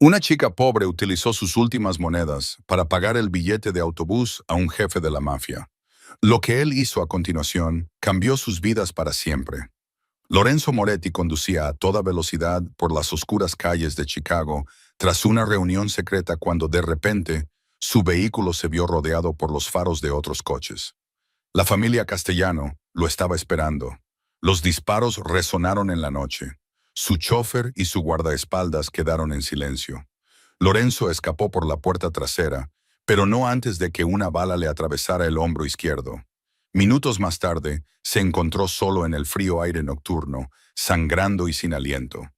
Una chica pobre utilizó sus últimas monedas para pagar el billete de autobús a un jefe de la mafia. Lo que él hizo a continuación cambió sus vidas para siempre. Lorenzo Moretti conducía a toda velocidad por las oscuras calles de Chicago tras una reunión secreta cuando de repente su vehículo se vio rodeado por los faros de otros coches. La familia Castellano lo estaba esperando. Los disparos resonaron en la noche. Su chofer y su guardaespaldas quedaron en silencio. Lorenzo escapó por la puerta trasera, pero no antes de que una bala le atravesara el hombro izquierdo. Minutos más tarde, se encontró solo en el frío aire nocturno, sangrando y sin aliento.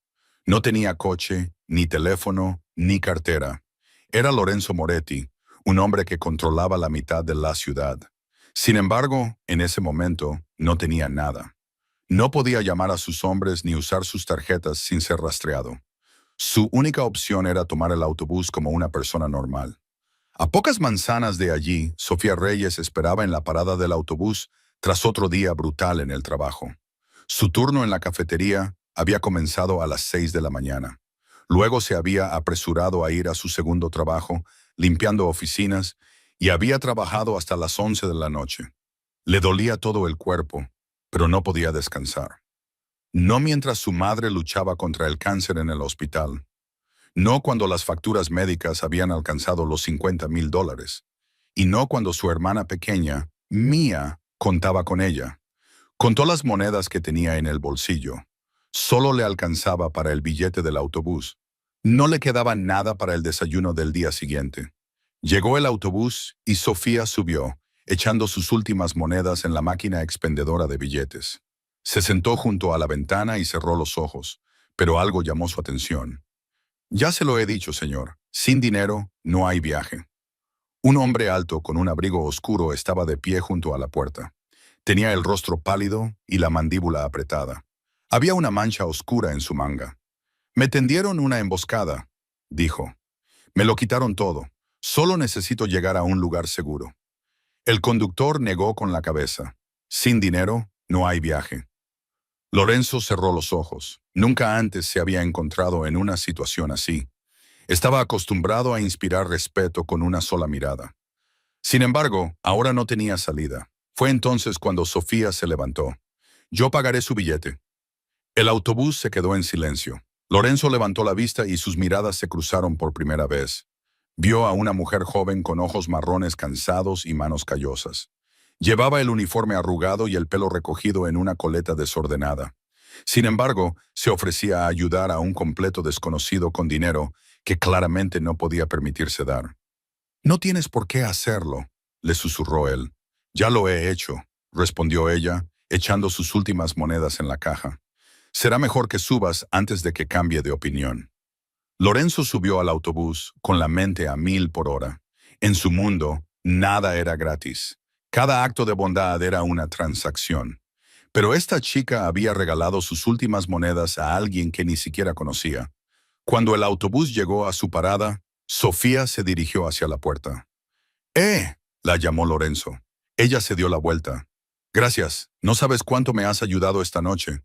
No tenía coche, ni teléfono, ni cartera. Era Lorenzo Moretti, un hombre que controlaba la mitad de la ciudad. Sin embargo, en ese momento, no tenía nada. No podía llamar a sus hombres ni usar sus tarjetas sin ser rastreado. Su única opción era tomar el autobús como una persona normal. A pocas manzanas de allí, Sofía Reyes esperaba en la parada del autobús tras otro día brutal en el trabajo. Su turno en la cafetería había comenzado a las 6 de la mañana. Luego se había apresurado a ir a su segundo trabajo, limpiando oficinas, y había trabajado hasta las 11 de la noche. Le dolía todo el cuerpo, pero no podía descansar. No mientras su madre luchaba contra el cáncer en el hospital. No cuando las facturas médicas habían alcanzado los $50,000. Y no cuando su hermana pequeña, Mía, contaba con ella. Contó las monedas que tenía en el bolsillo. Solo le alcanzaba para el billete del autobús. No le quedaba nada para el desayuno del día siguiente. Llegó el autobús y Sofía subió, echando sus últimas monedas en la máquina expendedora de billetes. Se sentó junto a la ventana y cerró los ojos, pero algo llamó su atención. Ya se lo he dicho, señor, sin dinero no hay viaje. Un hombre alto con un abrigo oscuro estaba de pie junto a la puerta. Tenía el rostro pálido y la mandíbula apretada. Había una mancha oscura en su manga. Me tendieron una emboscada, dijo. Me lo quitaron todo. Solo necesito llegar a un lugar seguro. El conductor negó con la cabeza. Sin dinero no hay viaje. Lorenzo cerró los ojos. Nunca antes se había encontrado en una situación así. Estaba acostumbrado a inspirar respeto con una sola mirada. Sin embargo, ahora no tenía salida. Fue entonces cuando Sofía se levantó. Yo pagaré su billete. El autobús se quedó en silencio. Lorenzo levantó la vista y sus miradas se cruzaron por primera vez. Vio a una mujer joven con ojos marrones cansados y manos callosas. Llevaba el uniforme arrugado y el pelo recogido en una coleta desordenada. Sin embargo, se ofrecía a ayudar a un completo desconocido con dinero que claramente no podía permitirse dar. No tienes por qué hacerlo, le susurró él. Ya lo he hecho, respondió ella, echando sus últimas monedas en la caja. Será mejor que subas antes de que cambie de opinión. Lorenzo subió al autobús con la mente a 1000 por hora. En su mundo, nada era gratis. Cada acto de bondad era una transacción. Pero esta chica había regalado sus últimas monedas a alguien que ni siquiera conocía. Cuando el autobús llegó a su parada, Sofía se dirigió hacia la puerta. ¡Eh! La llamó Lorenzo. Ella se dio la vuelta. Gracias, no sabes cuánto me has ayudado esta noche.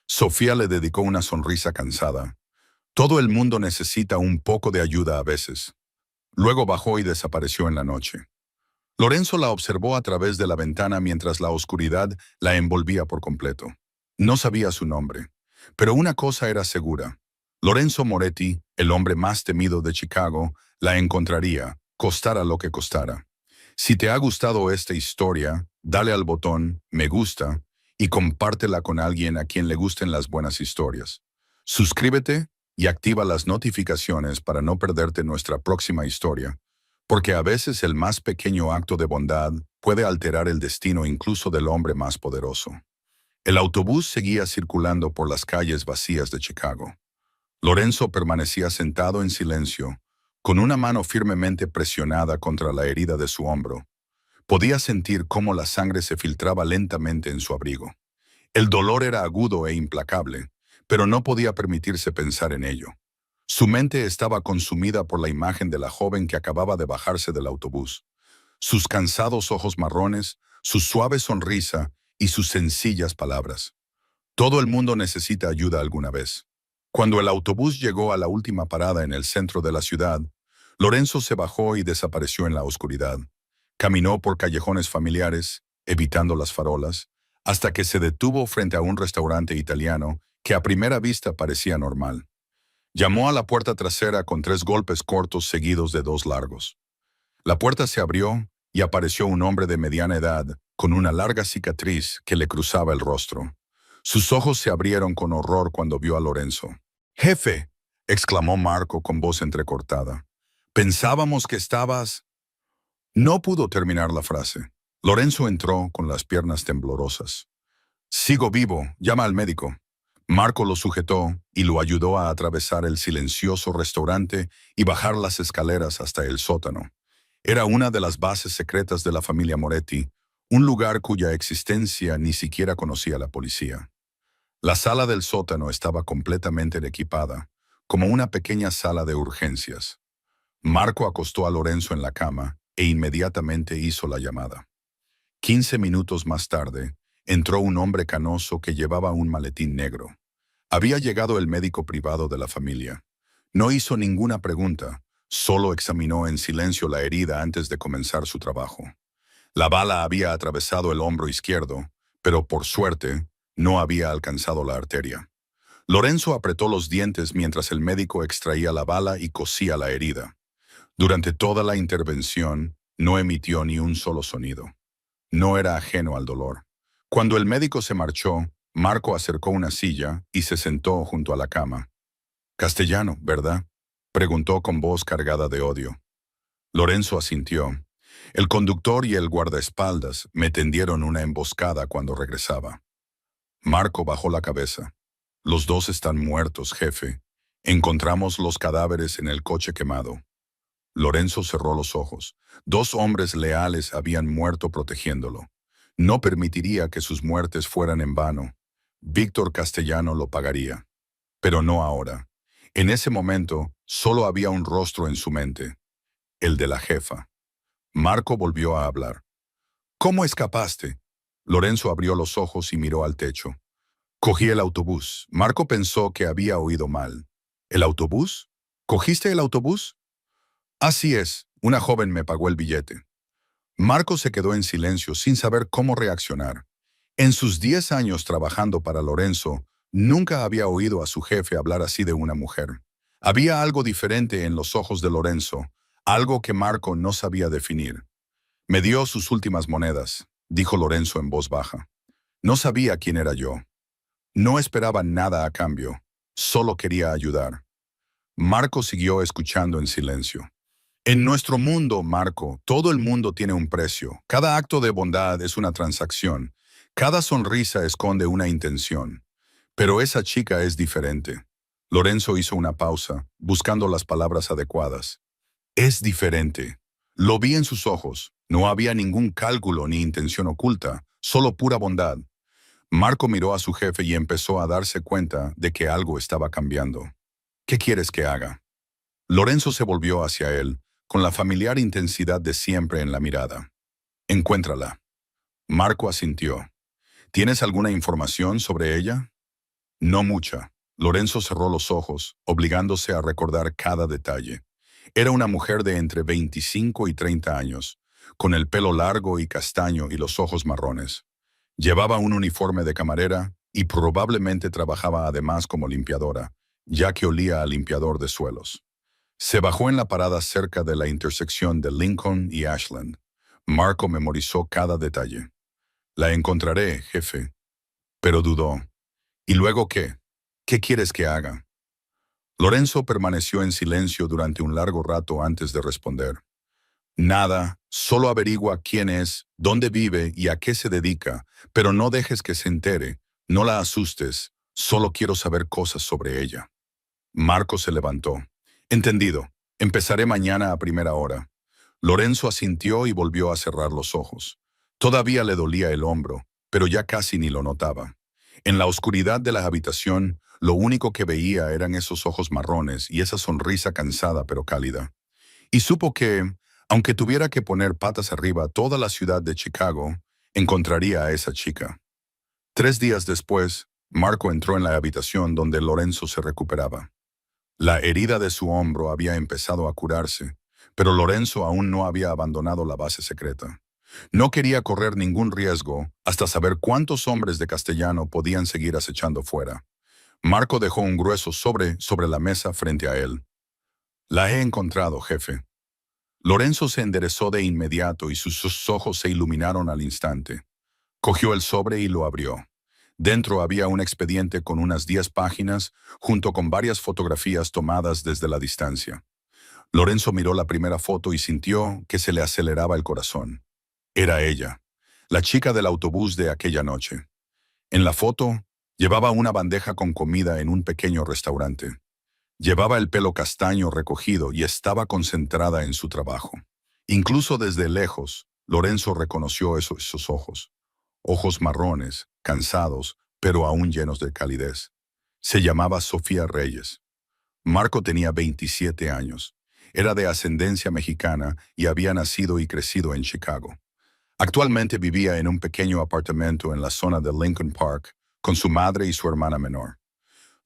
Sofía le dedicó una sonrisa cansada. Todo el mundo necesita un poco de ayuda a veces. Luego bajó y desapareció en la noche. Lorenzo la observó a través de la ventana mientras la oscuridad la envolvía por completo. No sabía su nombre, pero una cosa era segura. Lorenzo Moretti, el hombre más temido de Chicago, la encontraría, costara lo que costara. Si te ha gustado esta historia, dale al botón me gusta y compártela con alguien a quien le gusten las buenas historias. Suscríbete y activa las notificaciones para no perderte nuestra próxima historia, porque a veces el más pequeño acto de bondad puede alterar el destino incluso del hombre más poderoso. El autobús seguía circulando por las calles vacías de Chicago. Lorenzo permanecía sentado en silencio, con una mano firmemente presionada contra la herida de su hombro. Podía sentir cómo la sangre se filtraba lentamente en su abrigo. El dolor era agudo e implacable, pero no podía permitirse pensar en ello. Su mente estaba consumida por la imagen de la joven que acababa de bajarse del autobús. Sus cansados ojos marrones, su suave sonrisa y sus sencillas palabras. Todo el mundo necesita ayuda alguna vez. Cuando el autobús llegó a la última parada en el centro de la ciudad, Lorenzo se bajó y desapareció en la oscuridad. Caminó por callejones familiares, evitando las farolas, hasta que se detuvo frente a un restaurante italiano que a primera vista parecía normal. Llamó a la puerta trasera con 3 golpes cortos seguidos de 2 largos. La puerta se abrió y apareció un hombre de mediana edad, con una larga cicatriz que le cruzaba el rostro. Sus ojos se abrieron con horror cuando vio a Lorenzo. «¡Jefe!», exclamó Marco con voz entrecortada. «Pensábamos que estabas...». No pudo terminar la frase. Lorenzo entró con las piernas temblorosas. «Sigo vivo, llama al médico». Marco lo sujetó y lo ayudó a atravesar el silencioso restaurante y bajar las escaleras hasta el sótano. Era una de las bases secretas de la familia Moretti, un lugar cuya existencia ni siquiera conocía la policía. La sala del sótano estaba completamente equipada, como una pequeña sala de urgencias. Marco acostó a Lorenzo en la cama e inmediatamente hizo la llamada. 15 minutos más tarde, entró un hombre canoso que llevaba un maletín negro. Había llegado el médico privado de la familia. No hizo ninguna pregunta, solo examinó en silencio la herida antes de comenzar su trabajo. La bala había atravesado el hombro izquierdo, pero por suerte, no había alcanzado la arteria. Lorenzo apretó los dientes mientras el médico extraía la bala y cosía la herida. Durante toda la intervención, no emitió ni un solo sonido. No era ajeno al dolor. Cuando el médico se marchó, Marco acercó una silla y se sentó junto a la cama. «Castellano, ¿verdad?», preguntó con voz cargada de odio. Lorenzo asintió. El conductor y el guardaespaldas me tendieron una emboscada cuando regresaba. Marco bajó la cabeza. «Los dos están muertos, jefe. Encontramos los cadáveres en el coche quemado». Lorenzo cerró los ojos. 2 hombres leales habían muerto protegiéndolo. No permitiría que sus muertes fueran en vano. Víctor Castellano lo pagaría. Pero no ahora. En ese momento, solo había un rostro en su mente. El de la jefa. Marco volvió a hablar. «¿Cómo escapaste?». Lorenzo abrió los ojos y miró al techo. «Cogí el autobús». Marco pensó que había oído mal. «¿El autobús? ¿Cogiste el autobús?». «Así es, una joven me pagó el billete». Marco se quedó en silencio sin saber cómo reaccionar. En sus 10 años trabajando para Lorenzo, nunca había oído a su jefe hablar así de una mujer. Había algo diferente en los ojos de Lorenzo, algo que Marco no sabía definir. «Me dio sus últimas monedas», dijo Lorenzo en voz baja. «No sabía quién era yo. No esperaba nada a cambio, solo quería ayudar». Marco siguió escuchando en silencio. «En nuestro mundo, Marco, todo el mundo tiene un precio. Cada acto de bondad es una transacción. Cada sonrisa esconde una intención. Pero esa chica es diferente». Lorenzo hizo una pausa, buscando las palabras adecuadas. «Es diferente». Lo vi en sus ojos. No había ningún cálculo ni intención oculta, solo pura bondad. Marco miró a su jefe y empezó a darse cuenta de que algo estaba cambiando. «¿Qué quieres que haga?». Lorenzo se volvió hacia él, con la familiar intensidad de siempre en la mirada. «Encuéntrala». Marco asintió. «¿Tienes alguna información sobre ella?». «No mucha». Lorenzo cerró los ojos, obligándose a recordar cada detalle. Era una mujer de entre 25 y 30 años, con el pelo largo y castaño y los ojos marrones. Llevaba un uniforme de camarera y probablemente trabajaba además como limpiadora, ya que olía a limpiador de suelos. Se bajó en la parada cerca de la intersección de Lincoln y Ashland. Marco memorizó cada detalle. «La encontraré, jefe». Pero dudó. «¿Y luego qué? ¿Qué quieres que haga?». Lorenzo permaneció en silencio durante un largo rato antes de responder. «Nada, solo averigua quién es, dónde vive y a qué se dedica, pero no dejes que se entere, no la asustes, solo quiero saber cosas sobre ella». Marco se levantó. «Entendido. Empezaré mañana a primera hora». Lorenzo asintió y volvió a cerrar los ojos. Todavía le dolía el hombro, pero ya casi ni lo notaba. En la oscuridad de la habitación, lo único que veía eran esos ojos marrones y esa sonrisa cansada pero cálida. Y supo que, aunque tuviera que poner patas arriba toda la ciudad de Chicago, encontraría a esa chica. 3 días después, Marco entró en la habitación donde Lorenzo se recuperaba. La herida de su hombro había empezado a curarse, pero Lorenzo aún no había abandonado la base secreta. No quería correr ningún riesgo hasta saber cuántos hombres de Castellano podían seguir acechando fuera. Marco dejó un grueso sobre la mesa frente a él. La he encontrado, jefe. Lorenzo se enderezó de inmediato y sus ojos se iluminaron al instante. Cogió el sobre y lo abrió. Dentro había un expediente con unas 10 páginas, junto con varias fotografías tomadas desde la distancia. Lorenzo miró la primera foto y sintió que se le aceleraba el corazón. Era ella, la chica del autobús de aquella noche. En la foto, llevaba una bandeja con comida en un pequeño restaurante. Llevaba el pelo castaño recogido y estaba concentrada en su trabajo. Incluso desde lejos, Lorenzo reconoció esos ojos. Ojos marrones, cansados, pero aún llenos de calidez. Se llamaba Sofía Reyes. Marco tenía 27 años. Era de ascendencia mexicana y había nacido y crecido en Chicago. Actualmente vivía en un pequeño apartamento en la zona de Lincoln Park con su madre y su hermana menor.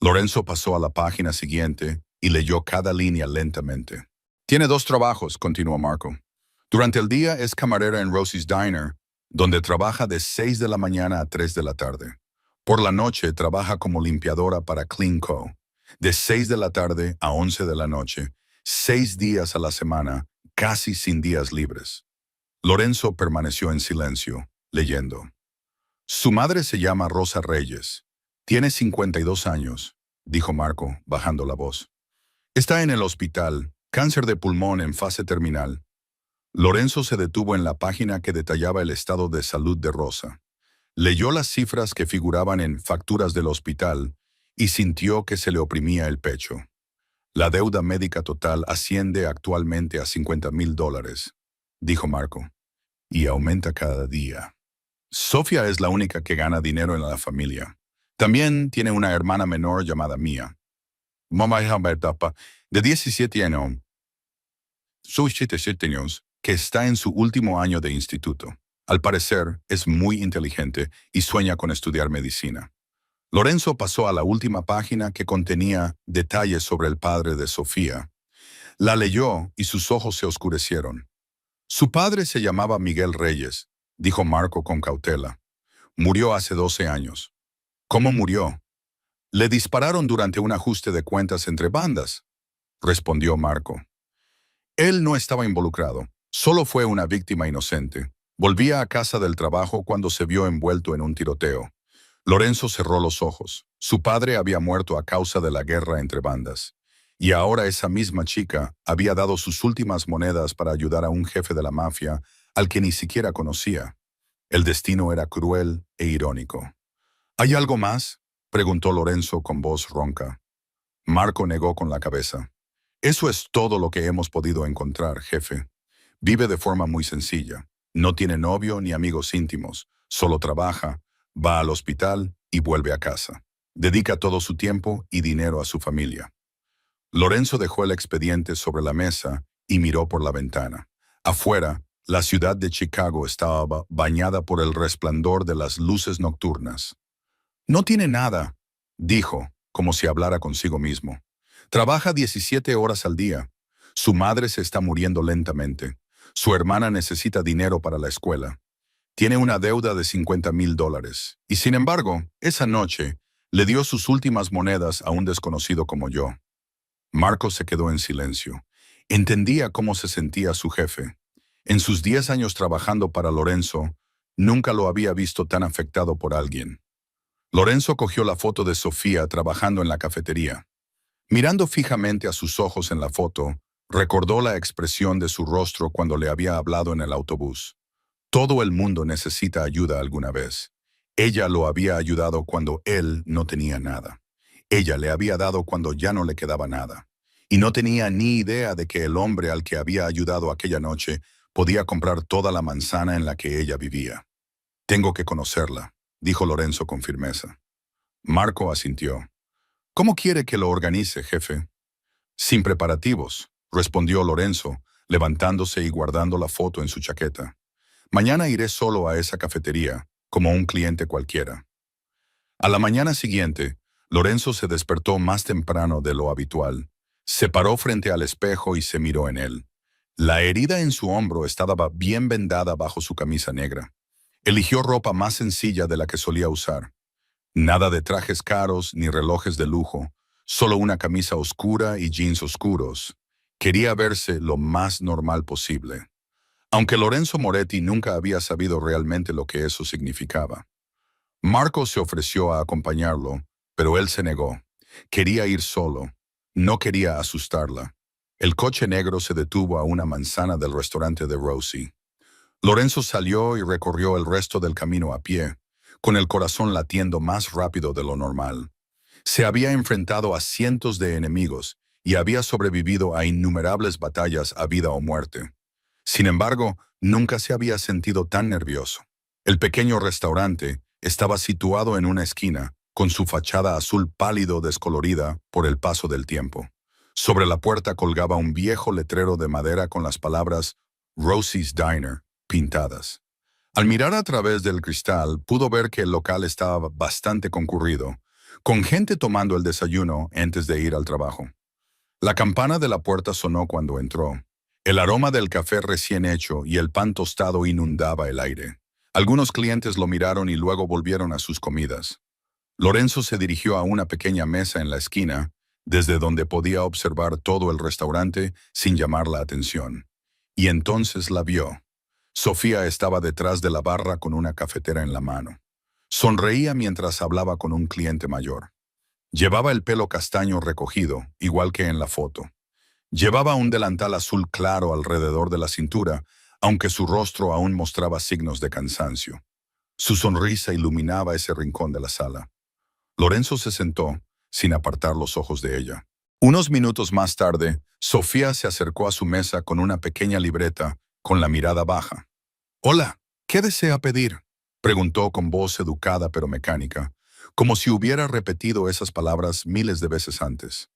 Lorenzo pasó a la página siguiente y leyó cada línea lentamente. Tiene 2 trabajos, continuó Marco. Durante el día es camarera en Rosie's Diner, donde trabaja de 6 de la mañana a 3 de la tarde. Por la noche trabaja como limpiadora para Clean Co. De 6 de la tarde a 11 de la noche, 6 días a la semana, casi sin días libres. Lorenzo permaneció en silencio, leyendo. Su madre se llama Rosa Reyes. Tiene 52 años, dijo Marco, bajando la voz. Está en el hospital, cáncer de pulmón en fase terminal. Lorenzo se detuvo en la página que detallaba el estado de salud de Rosa. Leyó las cifras que figuraban en facturas del hospital y sintió que se le oprimía el pecho. La deuda médica total asciende actualmente a $50,000, dijo Marco, y aumenta cada día. Sofía es la única que gana dinero en la familia. También tiene una hermana menor llamada Mía. Mamá de 17 años, que está en su último año de instituto. Al parecer, es muy inteligente y sueña con estudiar medicina. Lorenzo pasó a la última página que contenía detalles sobre el padre de Sofía. La leyó y sus ojos se oscurecieron. Su padre se llamaba Miguel Reyes, dijo Marco con cautela. Murió hace 12 años. ¿Cómo murió? Le dispararon durante un ajuste de cuentas entre bandas, respondió Marco. Él no estaba involucrado, solo fue una víctima inocente. Volvía a casa del trabajo cuando se vio envuelto en un tiroteo. Lorenzo cerró los ojos. Su padre había muerto a causa de la guerra entre bandas. Y ahora esa misma chica había dado sus últimas monedas para ayudar a un jefe de la mafia al que ni siquiera conocía. El destino era cruel e irónico. ¿Hay algo más?, preguntó Lorenzo con voz ronca. Marco negó con la cabeza. Eso es todo lo que hemos podido encontrar, jefe. Vive de forma muy sencilla. No tiene novio ni amigos íntimos. Solo trabaja, va al hospital y vuelve a casa. Dedica todo su tiempo y dinero a su familia. Lorenzo dejó el expediente sobre la mesa y miró por la ventana. Afuera, la ciudad de Chicago estaba bañada por el resplandor de las luces nocturnas. No tiene nada, dijo, como si hablara consigo mismo. Trabaja 17 horas al día. Su madre se está muriendo lentamente. Su hermana necesita dinero para la escuela. Tiene una deuda de $50,000. Y sin embargo, esa noche, le dio sus últimas monedas a un desconocido como yo. Marco se quedó en silencio. Entendía cómo se sentía su jefe. En sus 10 años trabajando para Lorenzo, nunca lo había visto tan afectado por alguien. Lorenzo cogió la foto de Sofía trabajando en la cafetería. Mirando fijamente a sus ojos en la foto, recordó la expresión de su rostro cuando le había hablado en el autobús. Todo el mundo necesita ayuda alguna vez. Ella lo había ayudado cuando él no tenía nada. Ella le había dado cuando ya no le quedaba nada. Y no tenía ni idea de que el hombre al que había ayudado aquella noche podía comprar toda la manzana en la que ella vivía. Tengo que conocerla, dijo Lorenzo con firmeza. Marco asintió. ¿Cómo quiere que lo organice, jefe? Sin preparativos, respondió Lorenzo, levantándose y guardando la foto en su chaqueta. Mañana iré solo a esa cafetería, como un cliente cualquiera. A la mañana siguiente, Lorenzo se despertó más temprano de lo habitual. Se paró frente al espejo y se miró en él. La herida en su hombro estaba bien vendada bajo su camisa negra. Eligió ropa más sencilla de la que solía usar. Nada de trajes caros ni relojes de lujo, solo una camisa oscura y jeans oscuros. Quería verse lo más normal posible. Aunque Lorenzo Moretti nunca había sabido realmente lo que eso significaba. Marco se ofreció a acompañarlo, pero él se negó. Quería ir solo. No quería asustarla. El coche negro se detuvo a una manzana del restaurante de Rosie. Lorenzo salió y recorrió el resto del camino a pie, con el corazón latiendo más rápido de lo normal. Se había enfrentado a cientos de enemigos y había sobrevivido a innumerables batallas a vida o muerte. Sin embargo, nunca se había sentido tan nervioso. El pequeño restaurante estaba situado en una esquina, con su fachada azul pálido descolorida por el paso del tiempo. Sobre la puerta colgaba un viejo letrero de madera con las palabras Rosie's Diner pintadas. Al mirar a través del cristal, pudo ver que el local estaba bastante concurrido, con gente tomando el desayuno antes de ir al trabajo. La campana de la puerta sonó cuando entró. El aroma del café recién hecho y el pan tostado inundaba el aire. Algunos clientes lo miraron y luego volvieron a sus comidas. Lorenzo se dirigió a una pequeña mesa en la esquina, desde donde podía observar todo el restaurante sin llamar la atención. Y entonces la vio. Sofía estaba detrás de la barra con una cafetera en la mano. Sonreía mientras hablaba con un cliente mayor. Llevaba el pelo castaño recogido, igual que en la foto. Llevaba un delantal azul claro alrededor de la cintura, aunque su rostro aún mostraba signos de cansancio. Su sonrisa iluminaba ese rincón de la sala. Lorenzo se sentó, sin apartar los ojos de ella. Unos minutos más tarde, Sofía se acercó a su mesa con una pequeña libreta, con la mirada baja. «Hola, ¿qué desea pedir?», preguntó con voz educada pero mecánica, como si hubiera repetido esas palabras miles de veces antes.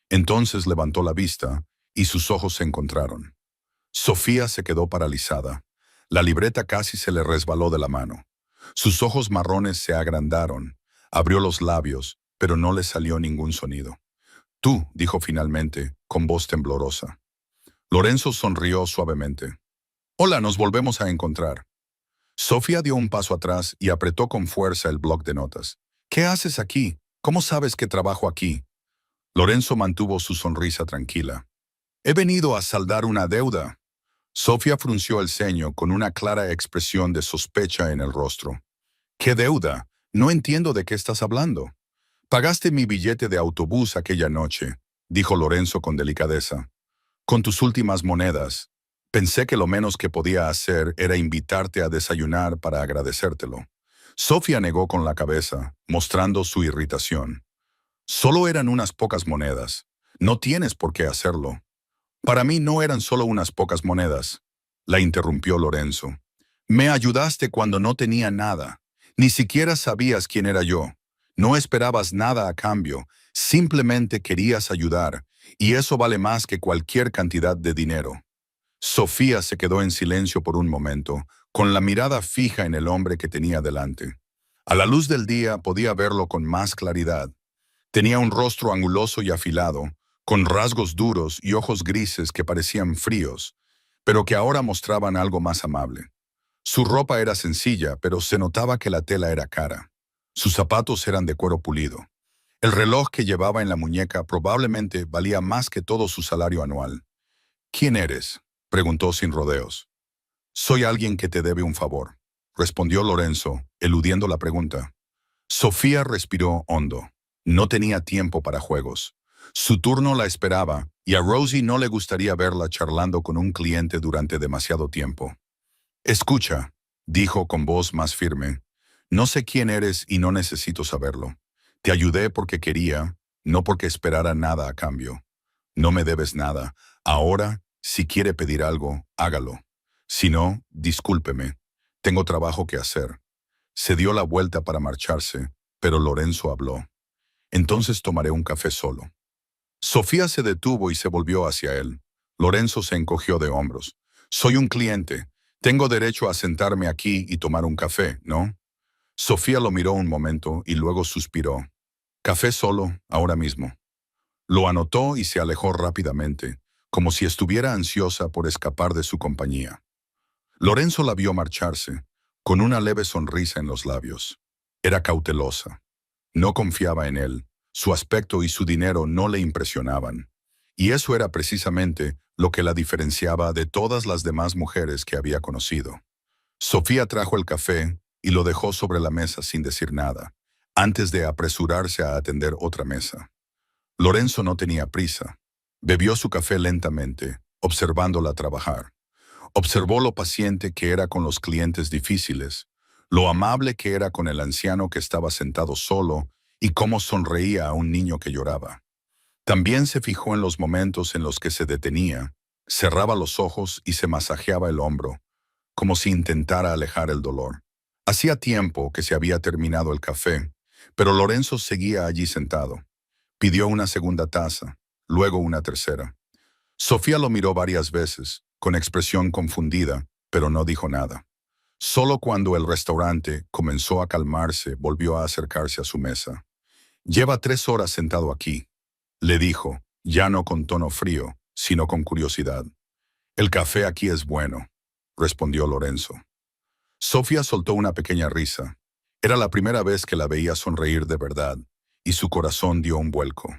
Entonces levantó la vista y sus ojos se encontraron. Sofía se quedó paralizada. La libreta casi se le resbaló de la mano. Sus ojos marrones se agrandaron. Abrió los labios, pero no le salió ningún sonido. «Tú», dijo finalmente, con voz temblorosa. Lorenzo sonrió suavemente. «Hola, nos volvemos a encontrar». Sofía dio un paso atrás y apretó con fuerza el bloc de notas. «¿Qué haces aquí? ¿Cómo sabes que trabajo aquí?». Lorenzo mantuvo su sonrisa tranquila. «He venido a saldar una deuda». Sofía frunció el ceño con una clara expresión de sospecha en el rostro. «¿Qué deuda? No entiendo de qué estás hablando». «Pagaste mi billete de autobús aquella noche», dijo Lorenzo con delicadeza. «Con tus últimas monedas. Pensé que lo menos que podía hacer era invitarte a desayunar para agradecértelo». Sofía negó con la cabeza, mostrando su irritación. «Solo eran unas pocas monedas. No tienes por qué hacerlo». «Para mí no eran solo unas pocas monedas», la interrumpió Lorenzo. «Me ayudaste cuando no tenía nada. Ni siquiera sabías quién era yo. No esperabas nada a cambio, simplemente querías ayudar, y eso vale más que cualquier cantidad de dinero». Sofía se quedó en silencio por un momento, con la mirada fija en el hombre que tenía delante. A la luz del día podía verlo con más claridad. Tenía un rostro anguloso y afilado, con rasgos duros y ojos grises que parecían fríos, pero que ahora mostraban algo más amable. Su ropa era sencilla, pero se notaba que la tela era cara. Sus zapatos eran de cuero pulido. El reloj que llevaba en la muñeca probablemente valía más que todo su salario anual. «¿Quién eres?», preguntó sin rodeos. «Soy alguien que te debe un favor», respondió Lorenzo, eludiendo la pregunta. Sofía respiró hondo. No tenía tiempo para juegos. Su turno la esperaba, y a Rosie no le gustaría verla charlando con un cliente durante demasiado tiempo. «Escucha», dijo con voz más firme. «No sé quién eres y no necesito saberlo. Te ayudé porque quería, no porque esperara nada a cambio. No me debes nada. Ahora, si quiere pedir algo, hágalo. Si no, discúlpeme. Tengo trabajo que hacer». Se dio la vuelta para marcharse, pero Lorenzo habló. «Entonces tomaré un café solo». Sofía se detuvo y se volvió hacia él. Lorenzo se encogió de hombros. «Soy un cliente. Tengo derecho a sentarme aquí y tomar un café, ¿no?». Sofía lo miró un momento y luego suspiró. Café solo, ahora mismo. Lo anotó y se alejó rápidamente, como si estuviera ansiosa por escapar de su compañía. Lorenzo la vio marcharse, con una leve sonrisa en los labios. Era cautelosa. No confiaba en él. Su aspecto y su dinero no le impresionaban. Y eso era precisamente lo que la diferenciaba de todas las demás mujeres que había conocido. Sofía trajo el café y lo dejó sobre la mesa sin decir nada, antes de apresurarse a atender otra mesa. Lorenzo no tenía prisa. Bebió su café lentamente, observándola trabajar. Observó lo paciente que era con los clientes difíciles, lo amable que era con el anciano que estaba sentado solo y cómo sonreía a un niño que lloraba. También se fijó en los momentos en los que se detenía, cerraba los ojos y se masajeaba el hombro, como si intentara alejar el dolor. Hacía tiempo que se había terminado el café, pero Lorenzo seguía allí sentado. Pidió una segunda taza, luego una tercera. Sofía lo miró varias veces, con expresión confundida, pero no dijo nada. Solo cuando el restaurante comenzó a calmarse, volvió a acercarse a su mesa. «Lleva 3 horas sentado aquí», le dijo, ya no con tono frío, sino con curiosidad. «El café aquí es bueno», respondió Lorenzo. Sofía soltó una pequeña risa. Era la primera vez que la veía sonreír de verdad, y su corazón dio un vuelco.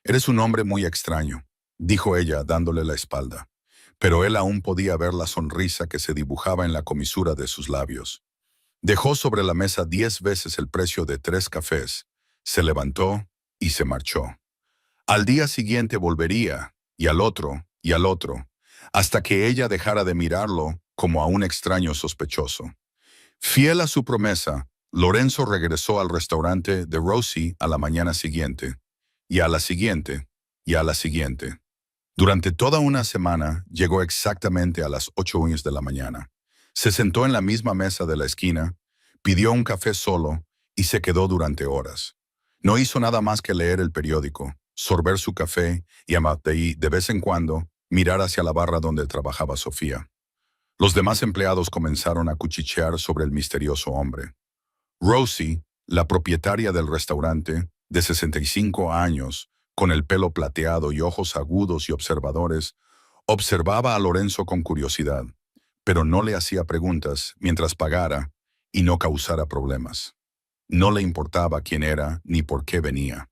«Eres un hombre muy extraño», dijo ella dándole la espalda. Pero él aún podía ver la sonrisa que se dibujaba en la comisura de sus labios. Dejó sobre la mesa 10 veces el precio de 3 cafés, se levantó y se marchó. Al día siguiente volvería, y al otro, hasta que ella dejara de mirarlo como a un extraño sospechoso. Fiel a su promesa, Lorenzo regresó al restaurante de Rosie a la mañana siguiente, y a la siguiente, y a la siguiente. Durante toda una semana llegó exactamente a las 8:00 de la mañana. Se sentó en la misma mesa de la esquina, pidió un café solo y se quedó durante horas. No hizo nada más que leer el periódico, sorber su café y de vez en cuando mirar hacia la barra donde trabajaba Sofía. Los demás empleados comenzaron a cuchichear sobre el misterioso hombre. Rosie, la propietaria del restaurante, de 65 años, con el pelo plateado y ojos agudos y observadores, observaba a Lorenzo con curiosidad, pero no le hacía preguntas mientras pagara y no causara problemas. No le importaba quién era ni por qué venía.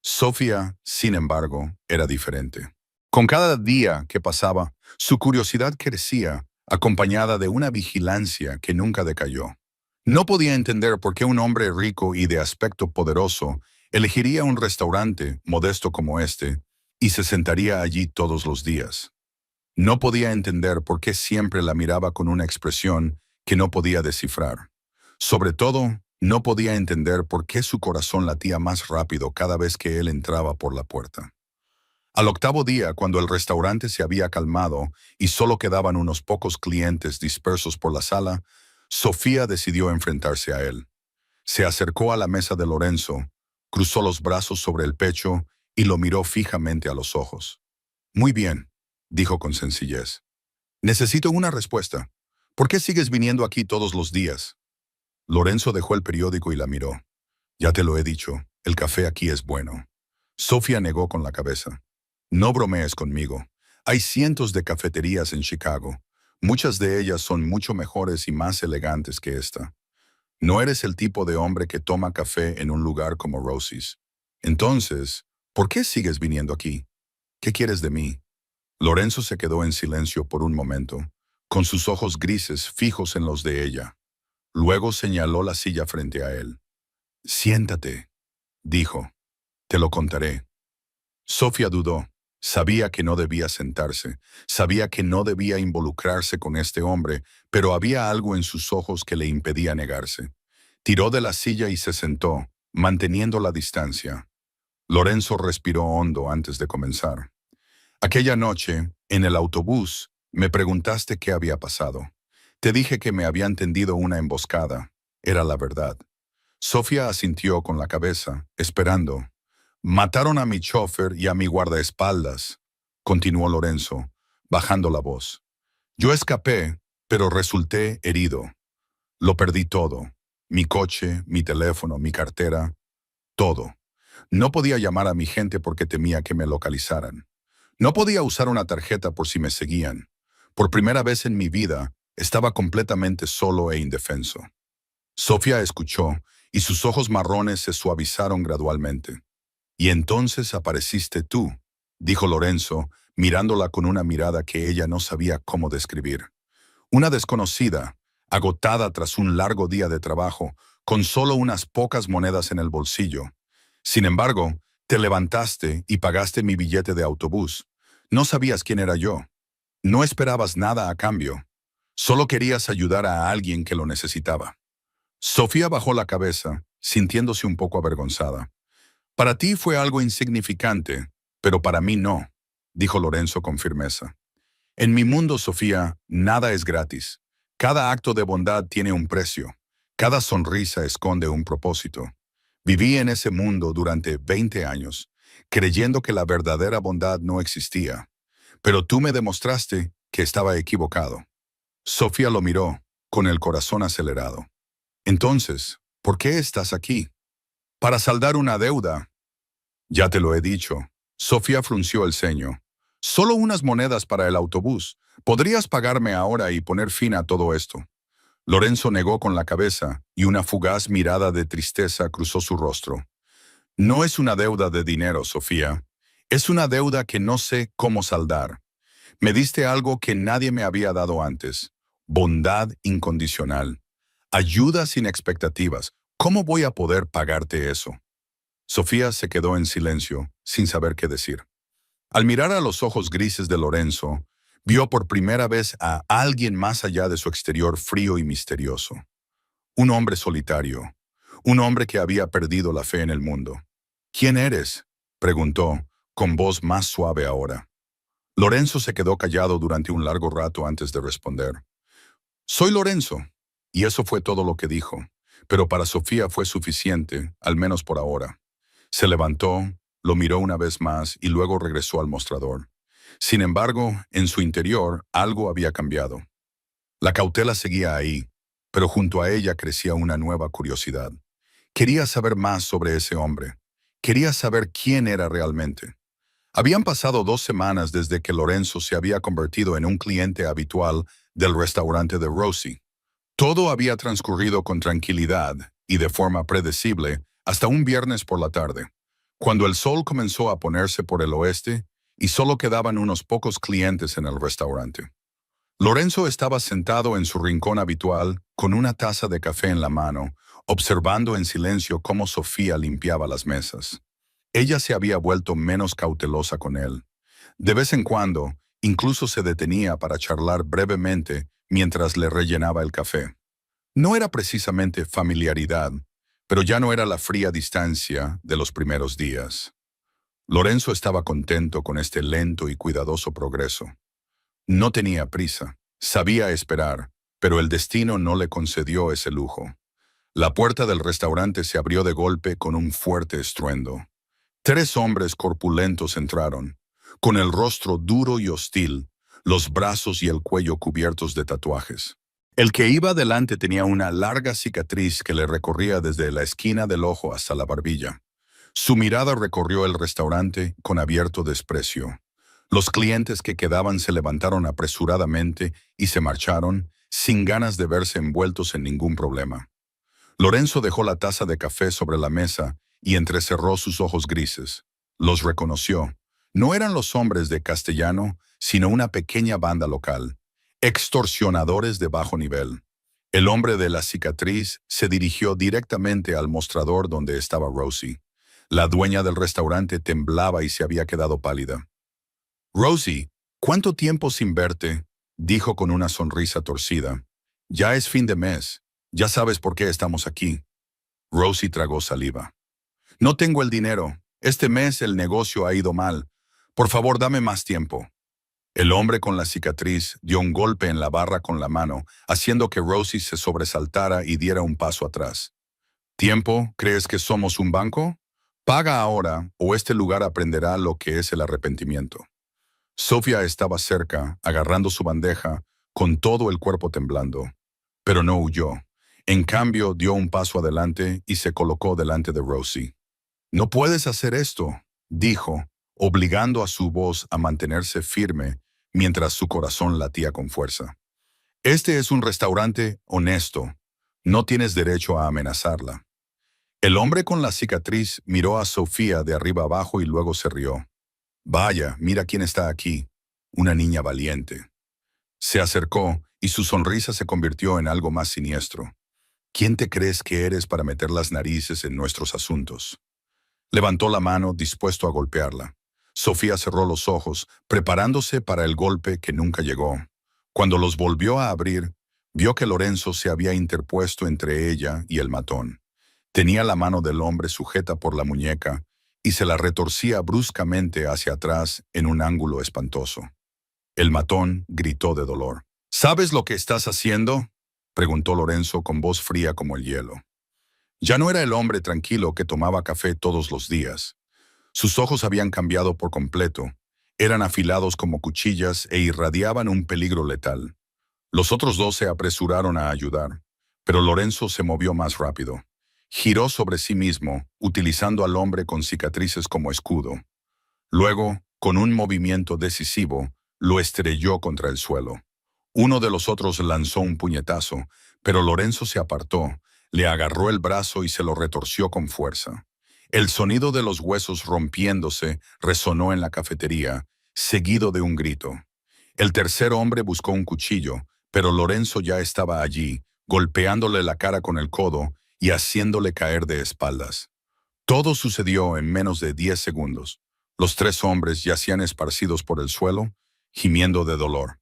Sofía, sin embargo, era diferente. Con cada día que pasaba, su curiosidad crecía, acompañada de una vigilancia que nunca decayó. No podía entender por qué un hombre rico y de aspecto poderoso elegiría un restaurante modesto como este y se sentaría allí todos los días. No podía entender por qué siempre la miraba con una expresión que no podía descifrar. Sobre todo, no podía entender por qué su corazón latía más rápido cada vez que él entraba por la puerta. Al octavo día, cuando el restaurante se había calmado y solo quedaban unos pocos clientes dispersos por la sala, Sofía decidió enfrentarse a él. Se acercó a la mesa de Lorenzo, cruzó los brazos sobre el pecho y lo miró fijamente a los ojos. «Muy bien», dijo con sencillez. «Necesito una respuesta. ¿Por qué sigues viniendo aquí todos los días?» Lorenzo dejó el periódico y la miró. «Ya te lo he dicho, el café aquí es bueno». Sofía negó con la cabeza. «No bromees conmigo. Hay cientos de cafeterías en Chicago. Muchas de ellas son mucho mejores y más elegantes que esta. No eres el tipo de hombre que toma café en un lugar como Rosie's. Entonces, ¿por qué sigues viniendo aquí? ¿Qué quieres de mí?» Lorenzo se quedó en silencio por un momento, con sus ojos grises fijos en los de ella. Luego señaló la silla frente a él. «Siéntate», dijo. «Te lo contaré». Sofía dudó. Sabía que no debía sentarse, sabía que no debía involucrarse con este hombre, pero había algo en sus ojos que le impedía negarse. Tiró de la silla y se sentó, manteniendo la distancia. Lorenzo respiró hondo antes de comenzar. «Aquella noche, en el autobús, me preguntaste qué había pasado. Te dije que me habían tendido una emboscada. Era la verdad». Sofía asintió con la cabeza, esperando. «Mataron a mi chofer y a mi guardaespaldas», continuó Lorenzo, bajando la voz. «Yo escapé, pero resulté herido. Lo perdí todo. mi coche, mi teléfono, mi cartera, todo. No podía llamar a mi gente porque temía que me localizaran. No podía usar una tarjeta por si me seguían. Por primera vez en mi vida, estaba completamente solo e indefenso. Sofía escuchó, y sus ojos marrones se suavizaron gradualmente. «Y entonces apareciste tú», dijo Lorenzo, mirándola con una mirada que ella no sabía cómo describir. Una desconocida, agotada tras un largo día de trabajo, con solo unas pocas monedas en el bolsillo. Sin embargo, te levantaste y pagaste mi billete de autobús. No sabías quién era yo. No esperabas nada a cambio. Solo querías ayudar a alguien que lo necesitaba. Sofía bajó la cabeza, sintiéndose un poco avergonzada. «Para ti fue algo insignificante, pero para mí no», dijo Lorenzo con firmeza. «En mi mundo, Sofía, nada es gratis. Cada acto de bondad tiene un precio. Cada sonrisa esconde un propósito. Viví en ese mundo durante 20 años, creyendo que la verdadera bondad no existía. Pero tú me demostraste que estaba equivocado». Sofía lo miró, con el corazón acelerado. «Entonces, ¿por qué estás aquí?» «Para saldar una deuda». «Ya te lo he dicho». Sofía frunció el ceño. «Solo unas monedas para el autobús. ¿Podrías pagarme ahora y poner fin a todo esto?» Lorenzo negó con la cabeza y una fugaz mirada de tristeza cruzó su rostro. «No es una deuda de dinero, Sofía. Es una deuda que no sé cómo saldar. Me diste algo que nadie me había dado antes. Bondad incondicional. Ayuda sin expectativas. ¿Cómo voy a poder pagarte eso?» Sofía se quedó en silencio, sin saber qué decir. Al mirar a los ojos grises de Lorenzo, vio por primera vez a alguien más allá de su exterior frío y misterioso. Un hombre solitario, un hombre que había perdido la fe en el mundo. «¿Quién eres?», preguntó, con voz más suave ahora. Lorenzo se quedó callado durante un largo rato antes de responder. «Soy Lorenzo», y eso fue todo lo que dijo, pero para Sofía fue suficiente, al menos por ahora. Se levantó, lo miró una vez más y luego regresó al mostrador. Sin embargo, en su interior algo había cambiado. La cautela seguía ahí, pero junto a ella crecía una nueva curiosidad. Quería saber más sobre ese hombre. Quería saber quién era realmente. Habían pasado 2 semanas desde que Lorenzo se había convertido en un cliente habitual del restaurante de Rosie. Todo había transcurrido con tranquilidad y de forma predecible hasta un viernes por la tarde, cuando el sol comenzó a ponerse por el oeste y solo quedaban unos pocos clientes en el restaurante. Lorenzo estaba sentado en su rincón habitual con una taza de café en la mano, observando en silencio cómo Sofía limpiaba las mesas. Ella se había vuelto menos cautelosa con él. De vez en cuando, incluso se detenía para charlar brevemente mientras le rellenaba el café. No era precisamente familiaridad, pero ya no era la fría distancia de los primeros días. Lorenzo estaba contento con este lento y cuidadoso progreso. No tenía prisa, sabía esperar, pero el destino no le concedió ese lujo. La puerta del restaurante se abrió de golpe con un fuerte estruendo. 3 hombres corpulentos entraron, con el rostro duro y hostil, los brazos y el cuello cubiertos de tatuajes. El que iba delante tenía una larga cicatriz que le recorría desde la esquina del ojo hasta la barbilla. Su mirada recorrió el restaurante con abierto desprecio. Los clientes que quedaban se levantaron apresuradamente y se marcharon, sin ganas de verse envueltos en ningún problema. Lorenzo dejó la taza de café sobre la mesa y entrecerró sus ojos grises. Los reconoció. No eran los hombres de Castellano, sino una pequeña banda local. Extorsionadores de bajo nivel. El hombre de la cicatriz se dirigió directamente al mostrador donde estaba Rosie. La dueña del restaurante temblaba y se había quedado pálida. «Rosie, ¿cuánto tiempo sin verte?», dijo con una sonrisa torcida. «Ya es fin de mes. Ya sabes por qué estamos aquí». Rosie tragó saliva. «No tengo el dinero. Este mes el negocio ha ido mal. Por favor, dame más tiempo». El hombre con la cicatriz dio un golpe en la barra con la mano, haciendo que Rosie se sobresaltara y diera un paso atrás. «¿Tiempo? ¿Crees que somos un banco? Paga ahora, o este lugar aprenderá lo que es el arrepentimiento». Sofía estaba cerca, agarrando su bandeja, con todo el cuerpo temblando. Pero no huyó. En cambio, dio un paso adelante y se colocó delante de Rosie. «No puedes hacer esto», dijo, obligando a su voz a mantenerse firme mientras su corazón latía con fuerza. «Este es un restaurante honesto. No tienes derecho a amenazarla». El hombre con la cicatriz miró a Sofía de arriba abajo y luego se rió. «Vaya, mira quién está aquí. Una niña valiente». Se acercó y su sonrisa se convirtió en algo más siniestro. «¿Quién te crees que eres para meter las narices en nuestros asuntos?». Levantó la mano dispuesto a golpearla. Sofía cerró los ojos, preparándose para el golpe que nunca llegó. Cuando los volvió a abrir, vio que Lorenzo se había interpuesto entre ella y el matón. Tenía la mano del hombre sujeta por la muñeca y se la retorcía bruscamente hacia atrás en un ángulo espantoso. El matón gritó de dolor. «¿Sabes lo que estás haciendo?», preguntó Lorenzo con voz fría como el hielo. Ya no era el hombre tranquilo que tomaba café todos los días. Sus ojos habían cambiado por completo. Eran afilados como cuchillas e irradiaban un peligro letal. Los otros dos se apresuraron a ayudar, pero Lorenzo se movió más rápido. Giró sobre sí mismo, utilizando al hombre con cicatrices como escudo. Luego, con un movimiento decisivo, lo estrelló contra el suelo. Uno de los otros lanzó un puñetazo, pero Lorenzo se apartó, le agarró el brazo y se lo retorció con fuerza. El sonido de los huesos rompiéndose resonó en la cafetería, seguido de un grito. El tercer hombre buscó un cuchillo, pero Lorenzo ya estaba allí, golpeándole la cara con el codo y haciéndole caer de espaldas. Todo sucedió en menos de 10 segundos. Los tres hombres yacían esparcidos por el suelo, gimiendo de dolor.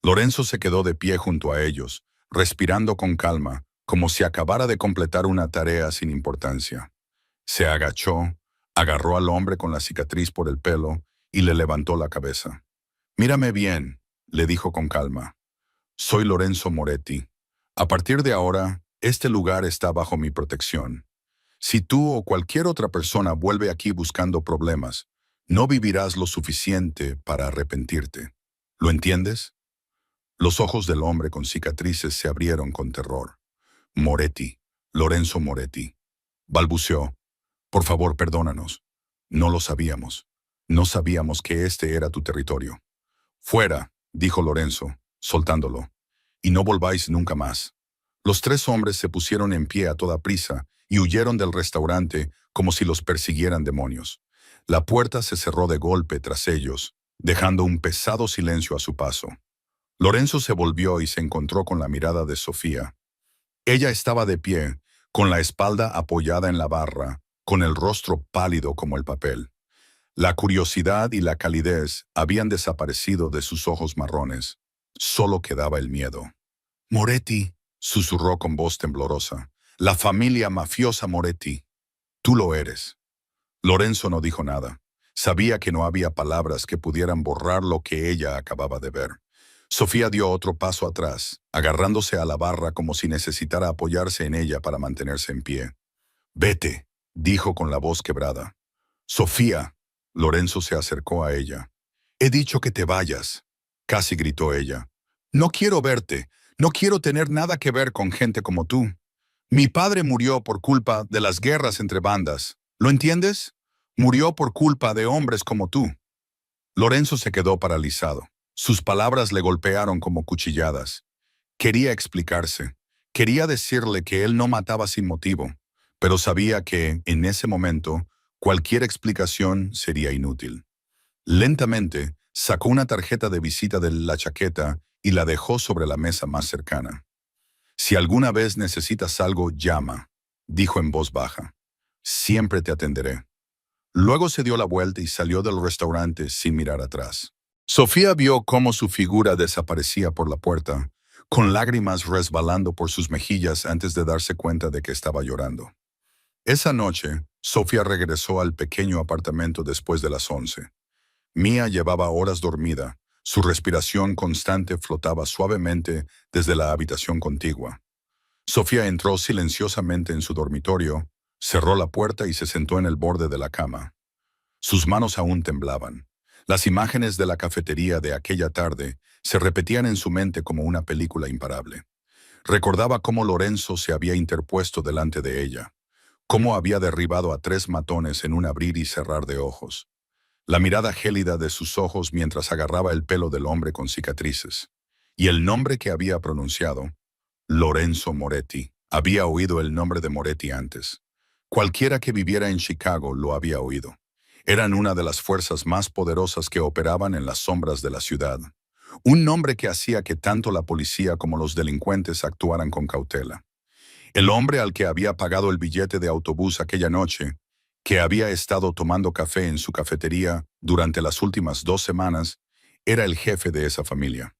Lorenzo se quedó de pie junto a ellos, respirando con calma, como si acabara de completar una tarea sin importancia. Se agachó, agarró al hombre con la cicatriz por el pelo y le levantó la cabeza. «Mírame bien», le dijo con calma. «Soy Lorenzo Moretti. A partir de ahora, este lugar está bajo mi protección. Si tú o cualquier otra persona vuelve aquí buscando problemas, no vivirás lo suficiente para arrepentirte. ¿Lo entiendes?». Los ojos del hombre con cicatrices se abrieron con terror. «Moretti, Lorenzo Moretti», balbuceó. «Por favor, perdónanos. No lo sabíamos. No sabíamos que este era tu territorio». «Fuera», dijo Lorenzo, soltándolo. «Y no volváis nunca más». Los tres hombres se pusieron en pie a toda prisa y huyeron del restaurante como si los persiguieran demonios. La puerta se cerró de golpe tras ellos, dejando un pesado silencio a su paso. Lorenzo se volvió y se encontró con la mirada de Sofía. Ella estaba de pie, con la espalda apoyada en la barra, con el rostro pálido como el papel. La curiosidad y la calidez habían desaparecido de sus ojos marrones. Solo quedaba el miedo. «Moretti», susurró con voz temblorosa. «La familia mafiosa Moretti. Tú lo eres». Lorenzo no dijo nada. Sabía que no había palabras que pudieran borrar lo que ella acababa de ver. Sofía dio otro paso atrás, agarrándose a la barra como si necesitara apoyarse en ella para mantenerse en pie. «Vete», dijo con la voz quebrada. «Sofía». Lorenzo se acercó a ella. «He dicho que te vayas», casi gritó ella. «No quiero verte, no quiero tener nada que ver con gente como tú. Mi padre murió por culpa de las guerras entre bandas. ¿Lo entiendes? Murió por culpa de hombres como tú». Lorenzo se quedó paralizado. Sus palabras le golpearon como cuchilladas. Quería explicarse. Quería decirle que él no mataba sin motivo, pero sabía que, en ese momento, cualquier explicación sería inútil. Lentamente, sacó una tarjeta de visita de la chaqueta y la dejó sobre la mesa más cercana. «Si alguna vez necesitas algo, llama», dijo en voz baja. «Siempre te atenderé». Luego se dio la vuelta y salió del restaurante sin mirar atrás. Sofía vio cómo su figura desaparecía por la puerta, con lágrimas resbalando por sus mejillas antes de darse cuenta de que estaba llorando. Esa noche, Sofía regresó al pequeño apartamento después de las 11. Mía llevaba horas dormida. Su respiración constante flotaba suavemente desde la habitación contigua. Sofía entró silenciosamente en su dormitorio, cerró la puerta y se sentó en el borde de la cama. Sus manos aún temblaban. Las imágenes de la cafetería de aquella tarde se repetían en su mente como una película imparable. Recordaba cómo Lorenzo se había interpuesto delante de ella, cómo había derribado a 3 matones en un abrir y cerrar de ojos. La mirada gélida de sus ojos mientras agarraba el pelo del hombre con cicatrices. Y el nombre que había pronunciado, Lorenzo Moretti. Había oído el nombre de Moretti antes. Cualquiera que viviera en Chicago lo había oído. Eran una de las fuerzas más poderosas que operaban en las sombras de la ciudad. Un nombre que hacía que tanto la policía como los delincuentes actuaran con cautela. El hombre al que había pagado el billete de autobús aquella noche, que había estado tomando café en su cafetería durante las últimas 2 semanas, era el jefe de esa familia.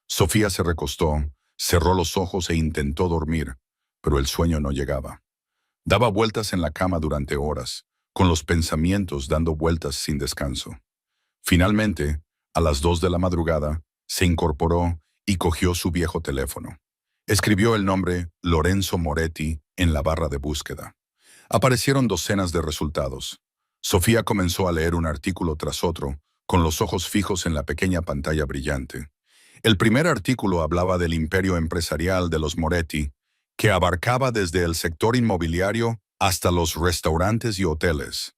Sofía se recostó, cerró los ojos e intentó dormir, pero el sueño no llegaba. Daba vueltas en la cama durante horas, con los pensamientos dando vueltas sin descanso. Finalmente, a las 2 de la madrugada, se incorporó y cogió su viejo teléfono. Escribió el nombre Lorenzo Moretti en la barra de búsqueda. Aparecieron docenas de resultados. Sofía comenzó a leer un artículo tras otro, con los ojos fijos en la pequeña pantalla brillante. El primer artículo hablaba del imperio empresarial de los Moretti, que abarcaba desde el sector inmobiliario hasta los restaurantes y hoteles.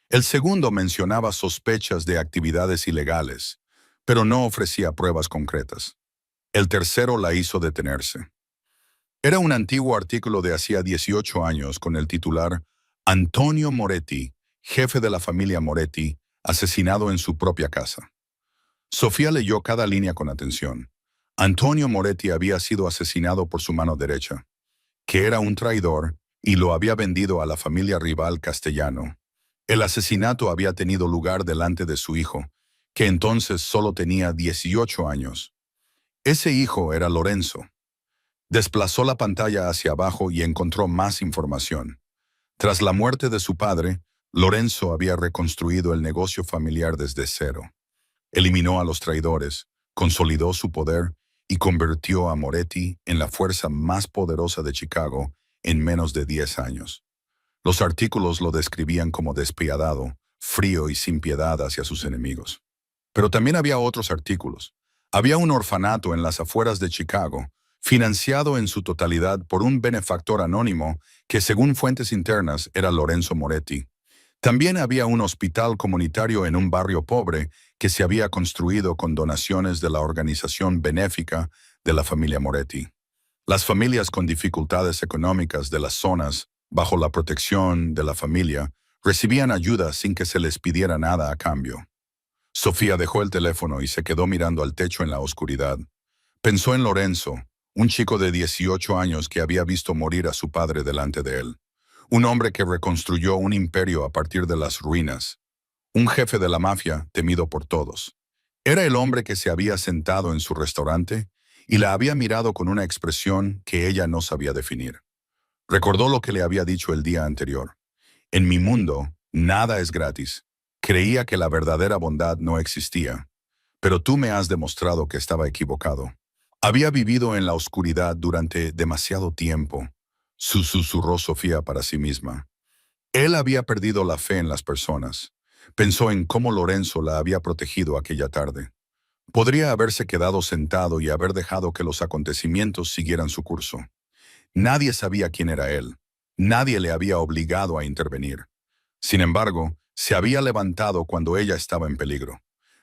El segundo mencionaba sospechas de actividades ilegales, pero no ofrecía pruebas concretas. El tercero la hizo detenerse. Era un antiguo artículo de hacía 18 años con el titular Antonio Moretti, jefe de la familia Moretti, asesinado en su propia casa. Sofía leyó cada línea con atención. Antonio Moretti había sido asesinado por su mano derecha, que era un traidor y lo había vendido a la familia rival Castellano. El asesinato había tenido lugar delante de su hijo, que entonces solo tenía 18 años. Ese hijo era Lorenzo. Desplazó la pantalla hacia abajo y encontró más información. Tras la muerte de su padre, Lorenzo había reconstruido el negocio familiar desde cero. Eliminó a los traidores, consolidó su poder y convirtió a Moretti en la fuerza más poderosa de Chicago en menos de 10 años. Los artículos lo describían como despiadado, frío y sin piedad hacia sus enemigos. Pero también había otros artículos. Había un orfanato en las afueras de Chicago, financiado en su totalidad por un benefactor anónimo que, según fuentes internas, era Lorenzo Moretti. También había un hospital comunitario en un barrio pobre que se había construido con donaciones de la organización benéfica de la familia Moretti. Las familias con dificultades económicas de las zonas, bajo la protección de la familia, recibían ayuda sin que se les pidiera nada a cambio. Sofía dejó el teléfono y se quedó mirando al techo en la oscuridad. Pensó en Lorenzo, un chico de 18 años que había visto morir a su padre delante de él. Un hombre que reconstruyó un imperio a partir de las ruinas. Un jefe de la mafia temido por todos. Era el hombre que se había sentado en su restaurante y la había mirado con una expresión que ella no sabía definir. Recordó lo que le había dicho el día anterior. En mi mundo, nada es gratis. Creía que la verdadera bondad no existía, pero tú me has demostrado que estaba equivocado. Había vivido en la oscuridad durante demasiado tiempo, susurró Sofía para sí misma. Él había perdido la fe en las personas. Pensó en cómo Lorenzo la había protegido aquella tarde. Podría haberse quedado sentado y haber dejado que los acontecimientos siguieran su curso. Nadie sabía quién era él. Nadie le había obligado a intervenir. Sin embargo, se había levantado cuando ella estaba en peligro.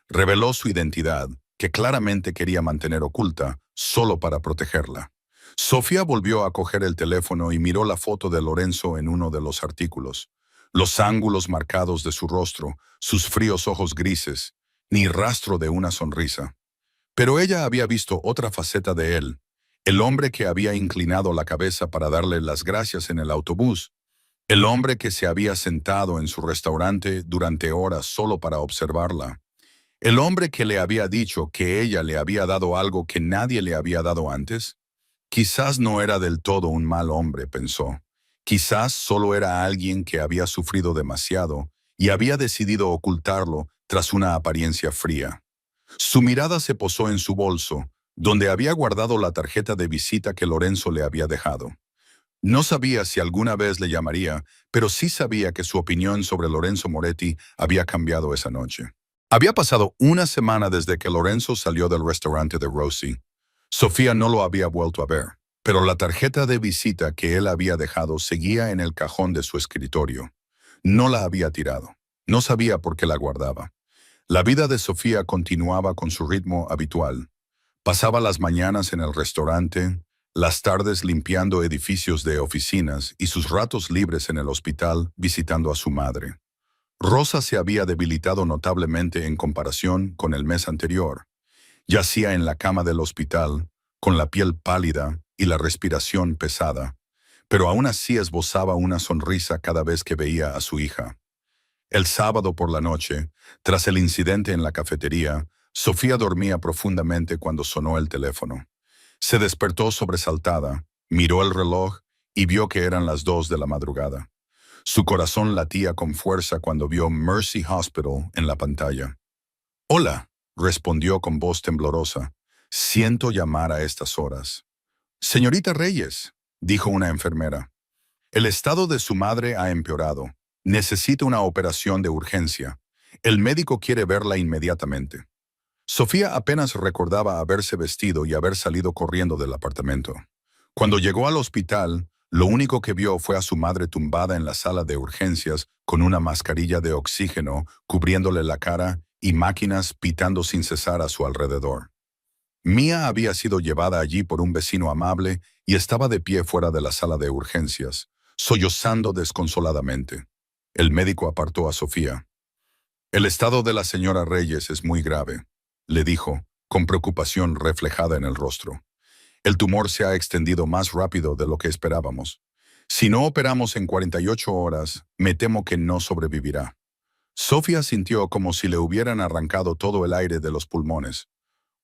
Reveló su identidad, que claramente quería mantener oculta, solo para protegerla. Sofía volvió a coger el teléfono y miró la foto de Lorenzo en uno de los artículos. Los ángulos marcados de su rostro, sus fríos ojos grises, ni rastro de una sonrisa. Pero ella había visto otra faceta de él, el hombre que había inclinado la cabeza para darle las gracias en el autobús, el hombre que se había sentado en su restaurante durante horas solo para observarla, el hombre que le había dicho que ella le había dado algo que nadie le había dado antes. Quizás no era del todo un mal hombre, pensó. Quizás solo era alguien que había sufrido demasiado y había decidido ocultarlo tras una apariencia fría. Su mirada se posó en su bolso, donde había guardado la tarjeta de visita que Lorenzo le había dejado. No sabía si alguna vez le llamaría, pero sí sabía que su opinión sobre Lorenzo Moretti había cambiado esa noche. Había pasado una semana desde que Lorenzo salió del restaurante de Rosie. Sofía no lo había vuelto a ver, Pero la tarjeta de visita que él había dejado seguía en el cajón de su escritorio. No la había tirado. No sabía por qué la guardaba. La vida de Sofía continuaba con su ritmo habitual. Pasaba las mañanas en el restaurante, las tardes limpiando edificios de oficinas y sus ratos libres en el hospital visitando a su madre. Rosa se había debilitado notablemente en comparación con el mes anterior. Yacía en la cama del hospital, con la piel pálida y la respiración pesada, pero aún así esbozaba una sonrisa cada vez que veía a su hija. El sábado por la noche, tras el incidente en la cafetería, Sofía dormía profundamente cuando sonó el teléfono. Se despertó sobresaltada, miró el reloj y vio que eran las 2 de la madrugada. Su corazón latía con fuerza cuando vio Mercy Hospital en la pantalla. «Hola», respondió con voz temblorosa. «Siento llamar a estas horas». «Señorita Reyes», dijo una enfermera. «El estado de su madre ha empeorado. Necesita una operación de urgencia. El médico quiere verla inmediatamente». Sofía apenas recordaba haberse vestido y haber salido corriendo del apartamento. Cuando llegó al hospital, lo único que vio fue a su madre tumbada en la sala de urgencias con una mascarilla de oxígeno cubriéndole la cara y máquinas pitando sin cesar a su alrededor. Mía había sido llevada allí por un vecino amable y estaba de pie fuera de la sala de urgencias, sollozando desconsoladamente. El médico apartó a Sofía. «El estado de la señora Reyes es muy grave», le dijo, con preocupación reflejada en el rostro. «El tumor se ha extendido más rápido de lo que esperábamos. Si no operamos en 48 horas, me temo que no sobrevivirá». Sofía sintió como si le hubieran arrancado todo el aire de los pulmones.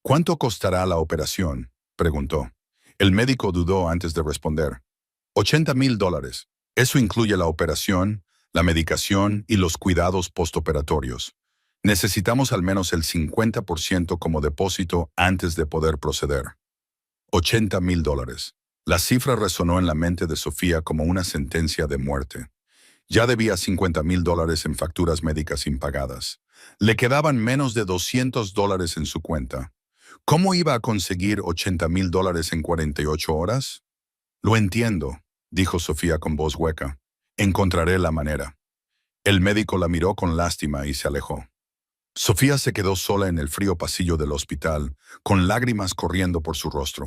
«¿Cuánto costará la operación?», preguntó. El médico dudó antes de responder. $80,000. Eso incluye la operación, la medicación y los cuidados postoperatorios. Necesitamos al menos el 50% como depósito antes de poder proceder». $80,000. La cifra resonó en la mente de Sofía como una sentencia de muerte. Ya debía $50,000 en facturas médicas impagadas. Le quedaban menos de $200 en su cuenta. ¿Cómo iba a conseguir $80,000 en 48 horas? «Lo entiendo», dijo Sofía con voz hueca. «Encontraré la manera». El médico la miró con lástima y se alejó. Sofía se quedó sola en el frío pasillo del hospital, con lágrimas corriendo por su rostro.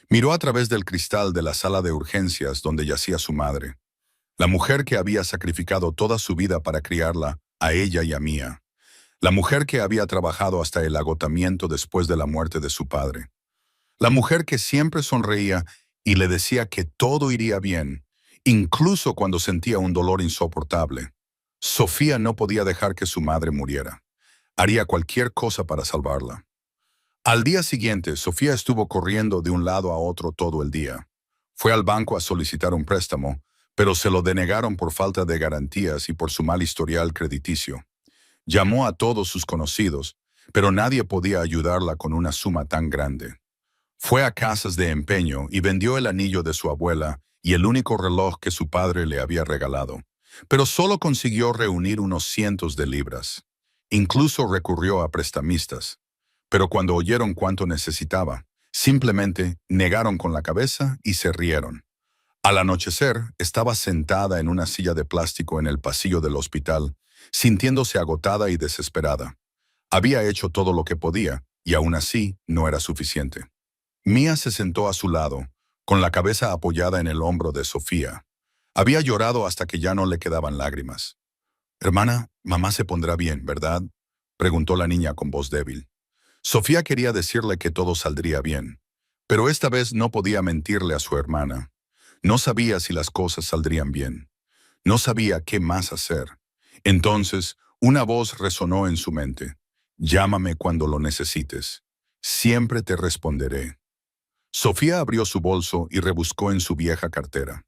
Miró a través del cristal de la sala de urgencias donde yacía su madre, la mujer que había sacrificado toda su vida para criarla, a ella y a Mía. La mujer que había trabajado hasta el agotamiento después de la muerte de su padre. La mujer que siempre sonreía y le decía que todo iría bien, incluso cuando sentía un dolor insoportable. Sofía no podía dejar que su madre muriera. Haría cualquier cosa para salvarla. Al día siguiente, Sofía estuvo corriendo de un lado a otro todo el día. Fue al banco a solicitar un préstamo, pero se lo denegaron por falta de garantías y por su mal historial crediticio. Llamó a todos sus conocidos, pero nadie podía ayudarla con una suma tan grande. Fue a casas de empeño y vendió el anillo de su abuela y el único reloj que su padre le había regalado, pero solo consiguió reunir unos cientos de libras. Incluso recurrió a prestamistas, pero cuando oyeron cuánto necesitaba, simplemente negaron con la cabeza y se rieron. Al anochecer, estaba sentada en una silla de plástico en el pasillo del hospital, sintiéndose agotada y desesperada. Había hecho todo lo que podía, y aún así no era suficiente. Mía se sentó a su lado, con la cabeza apoyada en el hombro de Sofía. Había llorado hasta que ya no le quedaban lágrimas. «Hermana, mamá se pondrá bien, ¿verdad?», preguntó la niña con voz débil. Sofía quería decirle que todo saldría bien, pero esta vez no podía mentirle a su hermana. No sabía si las cosas saldrían bien. No sabía qué más hacer. Entonces, una voz resonó en su mente. «Llámame cuando lo necesites. Siempre te responderé». Sofía abrió su bolso y rebuscó en su vieja cartera.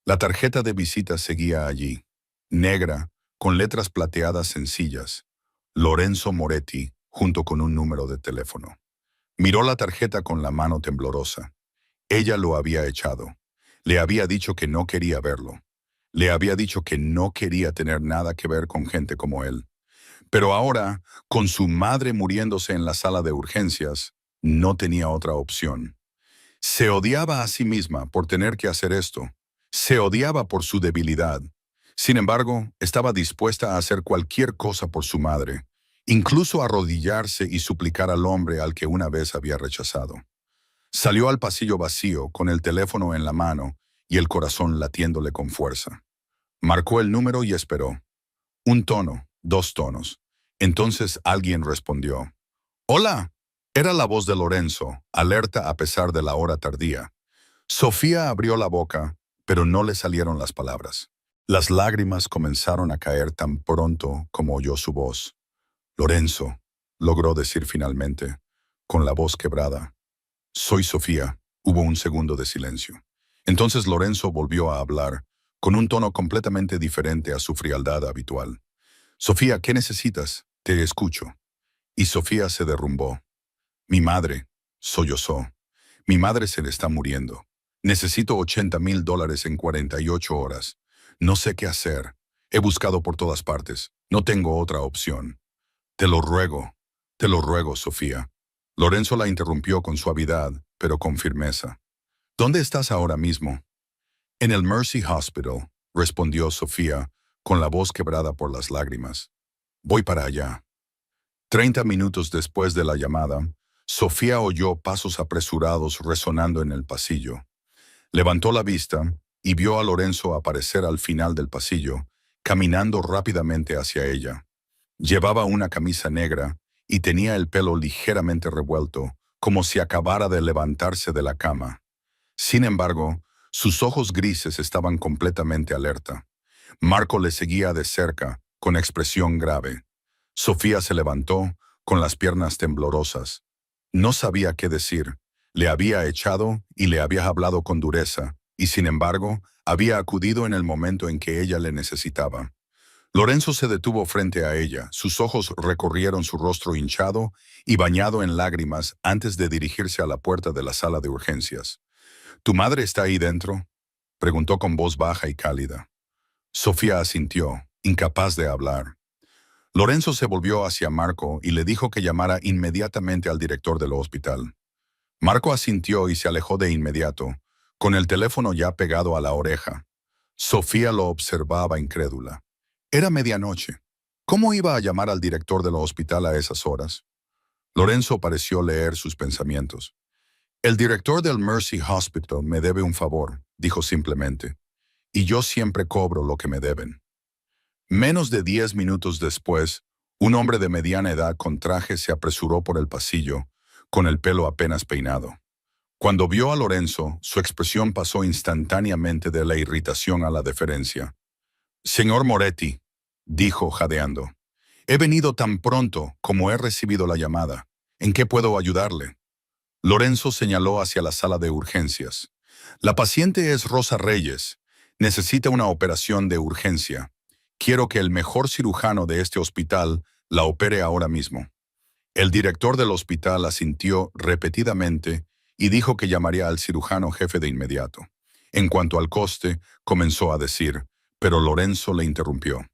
La tarjeta de visita seguía allí, negra, con letras plateadas sencillas. Lorenzo Moretti, junto con un número de teléfono. Miró la tarjeta con la mano temblorosa. Ella lo había echado. Le había dicho que no quería verlo. Le había dicho que no quería tener nada que ver con gente como él. Pero ahora, con su madre muriéndose en la sala de urgencias, no tenía otra opción. Se odiaba a sí misma por tener que hacer esto. Se odiaba por su debilidad. Sin embargo, estaba dispuesta a hacer cualquier cosa por su madre, incluso arrodillarse y suplicar al hombre al que una vez había rechazado. Salió al pasillo vacío, con el teléfono en la mano y el corazón latiéndole con fuerza. Marcó el número y esperó. Un tono, dos tonos. Entonces alguien respondió. «Hola». Era la voz de Lorenzo, alerta a pesar de la hora tardía. Sofía abrió la boca, pero no le salieron las palabras. Las lágrimas comenzaron a caer tan pronto como oyó su voz. «Lorenzo», logró decir finalmente, con la voz quebrada. «Soy Sofía». Hubo un segundo de silencio. Entonces Lorenzo volvió a hablar, con un tono completamente diferente a su frialdad habitual. «Sofía, ¿qué necesitas? Te escucho». Y Sofía se derrumbó. «Mi madre», sollozó. «Mi madre se le está muriendo. Necesito $80,000 en 48 horas. No sé qué hacer. He buscado por todas partes. No tengo otra opción. Te lo ruego, Sofía». Lorenzo la interrumpió con suavidad, pero con firmeza. «¿Dónde estás ahora mismo?» «En el Mercy Hospital», respondió Sofía, con la voz quebrada por las lágrimas. «Voy para allá». 30 minutos después de la llamada, Sofía oyó pasos apresurados resonando en el pasillo. Levantó la vista y vio a Lorenzo aparecer al final del pasillo, caminando rápidamente hacia ella. Llevaba una camisa negra y tenía el pelo ligeramente revuelto, como si acabara de levantarse de la cama. Sin embargo, sus ojos grises estaban completamente alerta. Marco le seguía de cerca, con expresión grave. Sofía se levantó, con las piernas temblorosas. No sabía qué decir. Le había echado y le había hablado con dureza, y sin embargo, había acudido en el momento en que ella le necesitaba. Lorenzo se detuvo frente a ella, sus ojos recorrieron su rostro hinchado y bañado en lágrimas antes de dirigirse a la puerta de la sala de urgencias. «¿Tu madre está ahí dentro?», preguntó con voz baja y cálida. Sofía asintió, incapaz de hablar. Lorenzo se volvió hacia Marco y le dijo que llamara inmediatamente al director del hospital. Marco asintió y se alejó de inmediato, con el teléfono ya pegado a la oreja. Sofía lo observaba incrédula. Era medianoche. ¿Cómo iba a llamar al director del hospital a esas horas? Lorenzo pareció leer sus pensamientos. «El director del Mercy Hospital me debe un favor», dijo simplemente, «y yo siempre cobro lo que me deben». Menos de 10 minutos después, un hombre de mediana edad con traje se apresuró por el pasillo, con el pelo apenas peinado. Cuando vio a Lorenzo, su expresión pasó instantáneamente de la irritación a la deferencia. «Señor Moretti», dijo jadeando, «he venido tan pronto como he recibido la llamada. ¿En qué puedo ayudarle?» Lorenzo señaló hacia la sala de urgencias. «La paciente es Rosa Reyes. Necesita una operación de urgencia. Quiero que el mejor cirujano de este hospital la opere ahora mismo». El director del hospital asintió repetidamente y dijo que llamaría al cirujano jefe de inmediato. En cuanto al coste, comenzó a decir, pero Lorenzo le interrumpió.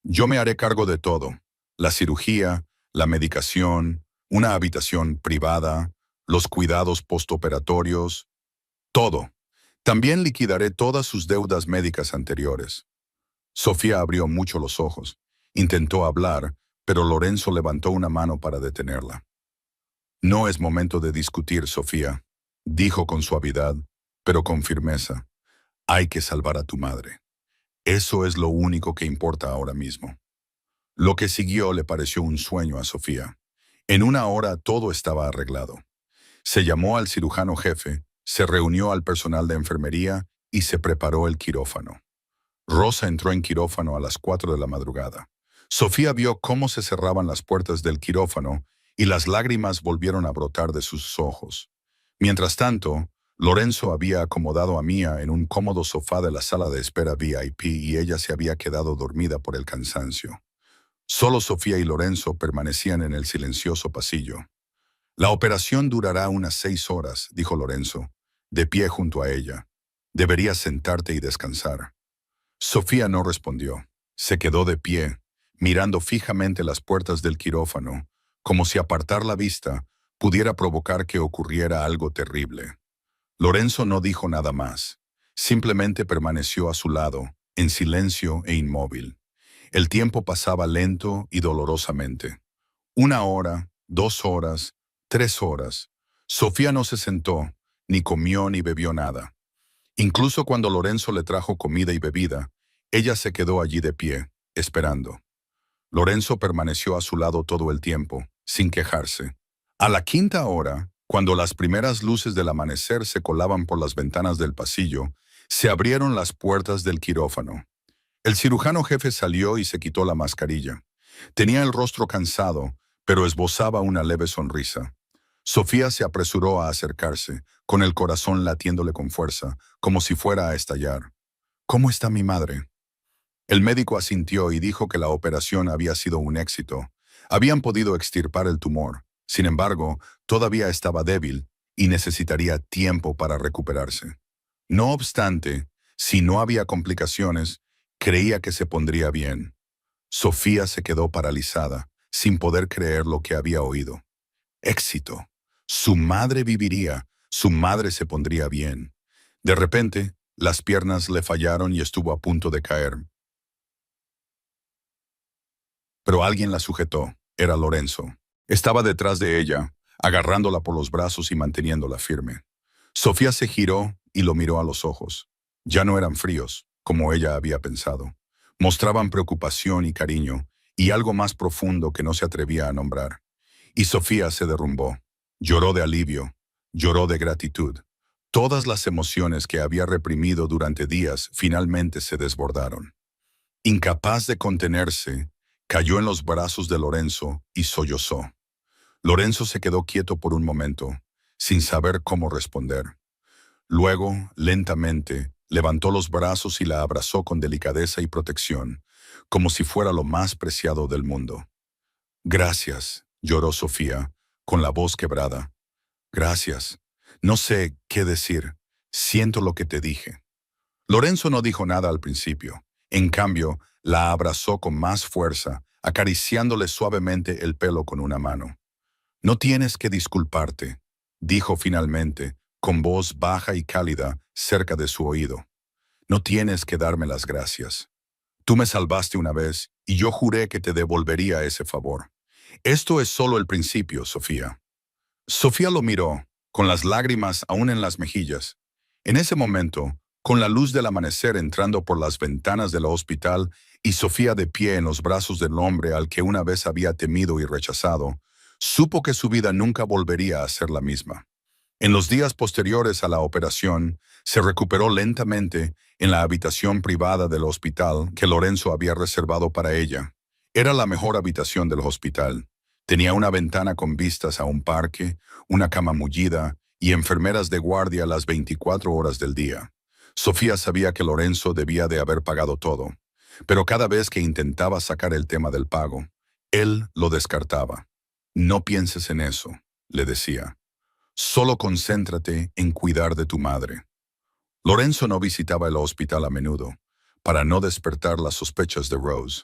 «Yo me haré cargo de todo. La cirugía, la medicación, una habitación privada, los cuidados postoperatorios, todo. También liquidaré todas sus deudas médicas anteriores». Sofía abrió mucho los ojos. Intentó hablar, pero Lorenzo levantó una mano para detenerla. «No es momento de discutir, Sofía», dijo con suavidad, pero con firmeza. «Hay que salvar a tu madre. Eso es lo único que importa ahora mismo». Lo que siguió le pareció un sueño a Sofía. En una hora todo estaba arreglado. Se llamó al cirujano jefe, se reunió al personal de enfermería y se preparó el quirófano. Rosa entró en quirófano a las 4 de la madrugada. Sofía vio cómo se cerraban las puertas del quirófano y las lágrimas volvieron a brotar de sus ojos. Mientras tanto, Lorenzo había acomodado a Mía en un cómodo sofá de la sala de espera VIP y ella se había quedado dormida por el cansancio. Solo Sofía y Lorenzo permanecían en el silencioso pasillo. «La operación durará unas 6 horas», dijo Lorenzo, de pie junto a ella. «Deberías sentarte y descansar». Sofía no respondió. Se quedó de pie, mirando fijamente las puertas del quirófano, como si apartar la vista pudiera provocar que ocurriera algo terrible. Lorenzo no dijo nada más. Simplemente permaneció a su lado, en silencio e inmóvil. El tiempo pasaba lento y dolorosamente. 1 hora, 2 horas, 3 horas. Sofía no se sentó, ni comió ni bebió nada. Incluso cuando Lorenzo le trajo comida y bebida, ella se quedó allí de pie, esperando. Lorenzo permaneció a su lado todo el tiempo, sin quejarse. A la 5.ª hora, cuando las primeras luces del amanecer se colaban por las ventanas del pasillo, se abrieron las puertas del quirófano. El cirujano jefe salió y se quitó la mascarilla. Tenía el rostro cansado, pero esbozaba una leve sonrisa. Sofía se apresuró a acercarse, con el corazón latiéndole con fuerza, como si fuera a estallar. ¿Cómo está mi madre? El médico asintió y dijo que la operación había sido un éxito. Habían podido extirpar el tumor. Sin embargo, todavía estaba débil y necesitaría tiempo para recuperarse. No obstante, si no había complicaciones, creía que se pondría bien. Sofía se quedó paralizada, sin poder creer lo que había oído. Éxito. Su madre viviría, su madre se pondría bien. De repente, las piernas le fallaron y estuvo a punto de caer. Pero alguien la sujetó. Era Lorenzo. Estaba detrás de ella, agarrándola por los brazos y manteniéndola firme. Sofía se giró y lo miró a los ojos. Ya no eran fríos, como ella había pensado. Mostraban preocupación y cariño, y algo más profundo que no se atrevía a nombrar. Y Sofía se derrumbó. Lloró de alivio, lloró de gratitud. Todas las emociones que había reprimido durante días finalmente se desbordaron. Incapaz de contenerse, cayó en los brazos de Lorenzo y sollozó. Lorenzo se quedó quieto por un momento, sin saber cómo responder. Luego, lentamente, levantó los brazos y la abrazó con delicadeza y protección, como si fuera lo más preciado del mundo. Gracias, lloró Sofía, con la voz quebrada. Gracias. No sé qué decir. Siento lo que te dije. Lorenzo no dijo nada al principio. En cambio, la abrazó con más fuerza, acariciándole suavemente el pelo con una mano. No tienes que disculparte, dijo finalmente, con voz baja y cálida, cerca de su oído. No tienes que darme las gracias. Tú me salvaste una vez y yo juré que te devolvería ese favor. Esto es solo el principio, Sofía. Sofía lo miró, con las lágrimas aún en las mejillas. En ese momento, con la luz del amanecer entrando por las ventanas del hospital y Sofía de pie en los brazos del hombre al que una vez había temido y rechazado, supo que su vida nunca volvería a ser la misma. En los días posteriores a la operación, se recuperó lentamente en la habitación privada del hospital que Lorenzo había reservado para ella. Era la mejor habitación del hospital. Tenía una ventana con vistas a un parque, una cama mullida y enfermeras de guardia las 24 horas del día. Sofía sabía que Lorenzo debía de haber pagado todo, pero cada vez que intentaba sacar el tema del pago, él lo descartaba. No pienses en eso, le decía. Solo concéntrate en cuidar de tu madre. Lorenzo no visitaba el hospital a menudo, para no despertar las sospechas de Rose.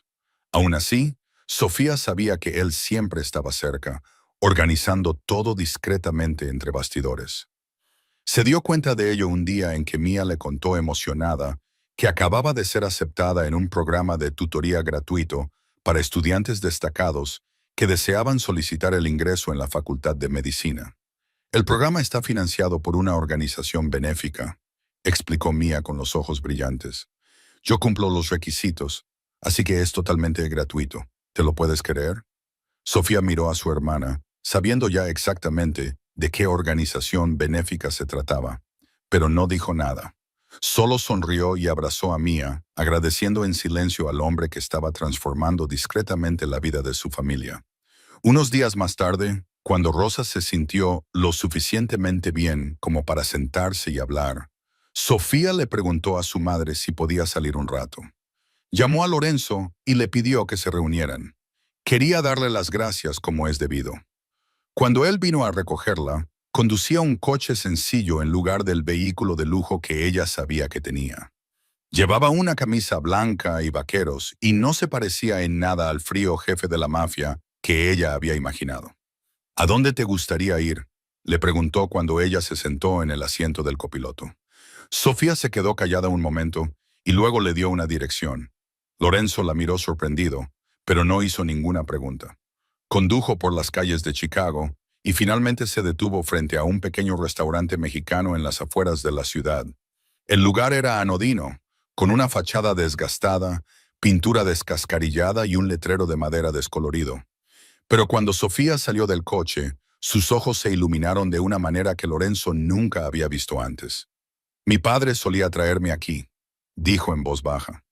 Aún así, Sofía sabía que él siempre estaba cerca, organizando todo discretamente entre bastidores. Se dio cuenta de ello un día en que Mia le contó emocionada que acababa de ser aceptada en un programa de tutoría gratuito para estudiantes destacados que deseaban solicitar el ingreso en la Facultad de Medicina. El programa está financiado por una organización benéfica, explicó Mia con los ojos brillantes. Yo cumplo los requisitos, así que es totalmente gratuito. ¿Te lo puedes creer? Sofía miró a su hermana, sabiendo ya exactamente de qué organización benéfica se trataba, pero no dijo nada. Solo sonrió y abrazó a Mia, agradeciendo en silencio al hombre que estaba transformando discretamente la vida de su familia. Unos días más tarde, cuando Rosa se sintió lo suficientemente bien como para sentarse y hablar, Sofía le preguntó a su madre si podía salir un rato. Llamó a Lorenzo y le pidió que se reunieran. Quería darle las gracias como es debido. Cuando él vino a recogerla, conducía un coche sencillo en lugar del vehículo de lujo que ella sabía que tenía. Llevaba una camisa blanca y vaqueros y no se parecía en nada al frío jefe de la mafia que ella había imaginado. ¿A dónde te gustaría ir?, Le preguntó cuando ella se sentó en el asiento del copiloto. Sofía se quedó callada un momento y luego le dio una dirección. Lorenzo la miró sorprendido, pero no hizo ninguna pregunta. Condujo por las calles de Chicago y finalmente se detuvo frente a un pequeño restaurante mexicano en las afueras de la ciudad. El lugar era anodino, con una fachada desgastada, pintura descascarillada y un letrero de madera descolorido. Pero cuando Sofía salió del coche, sus ojos se iluminaron de una manera que Lorenzo nunca había visto antes. Mi padre solía traerme aquí, dijo en voz baja.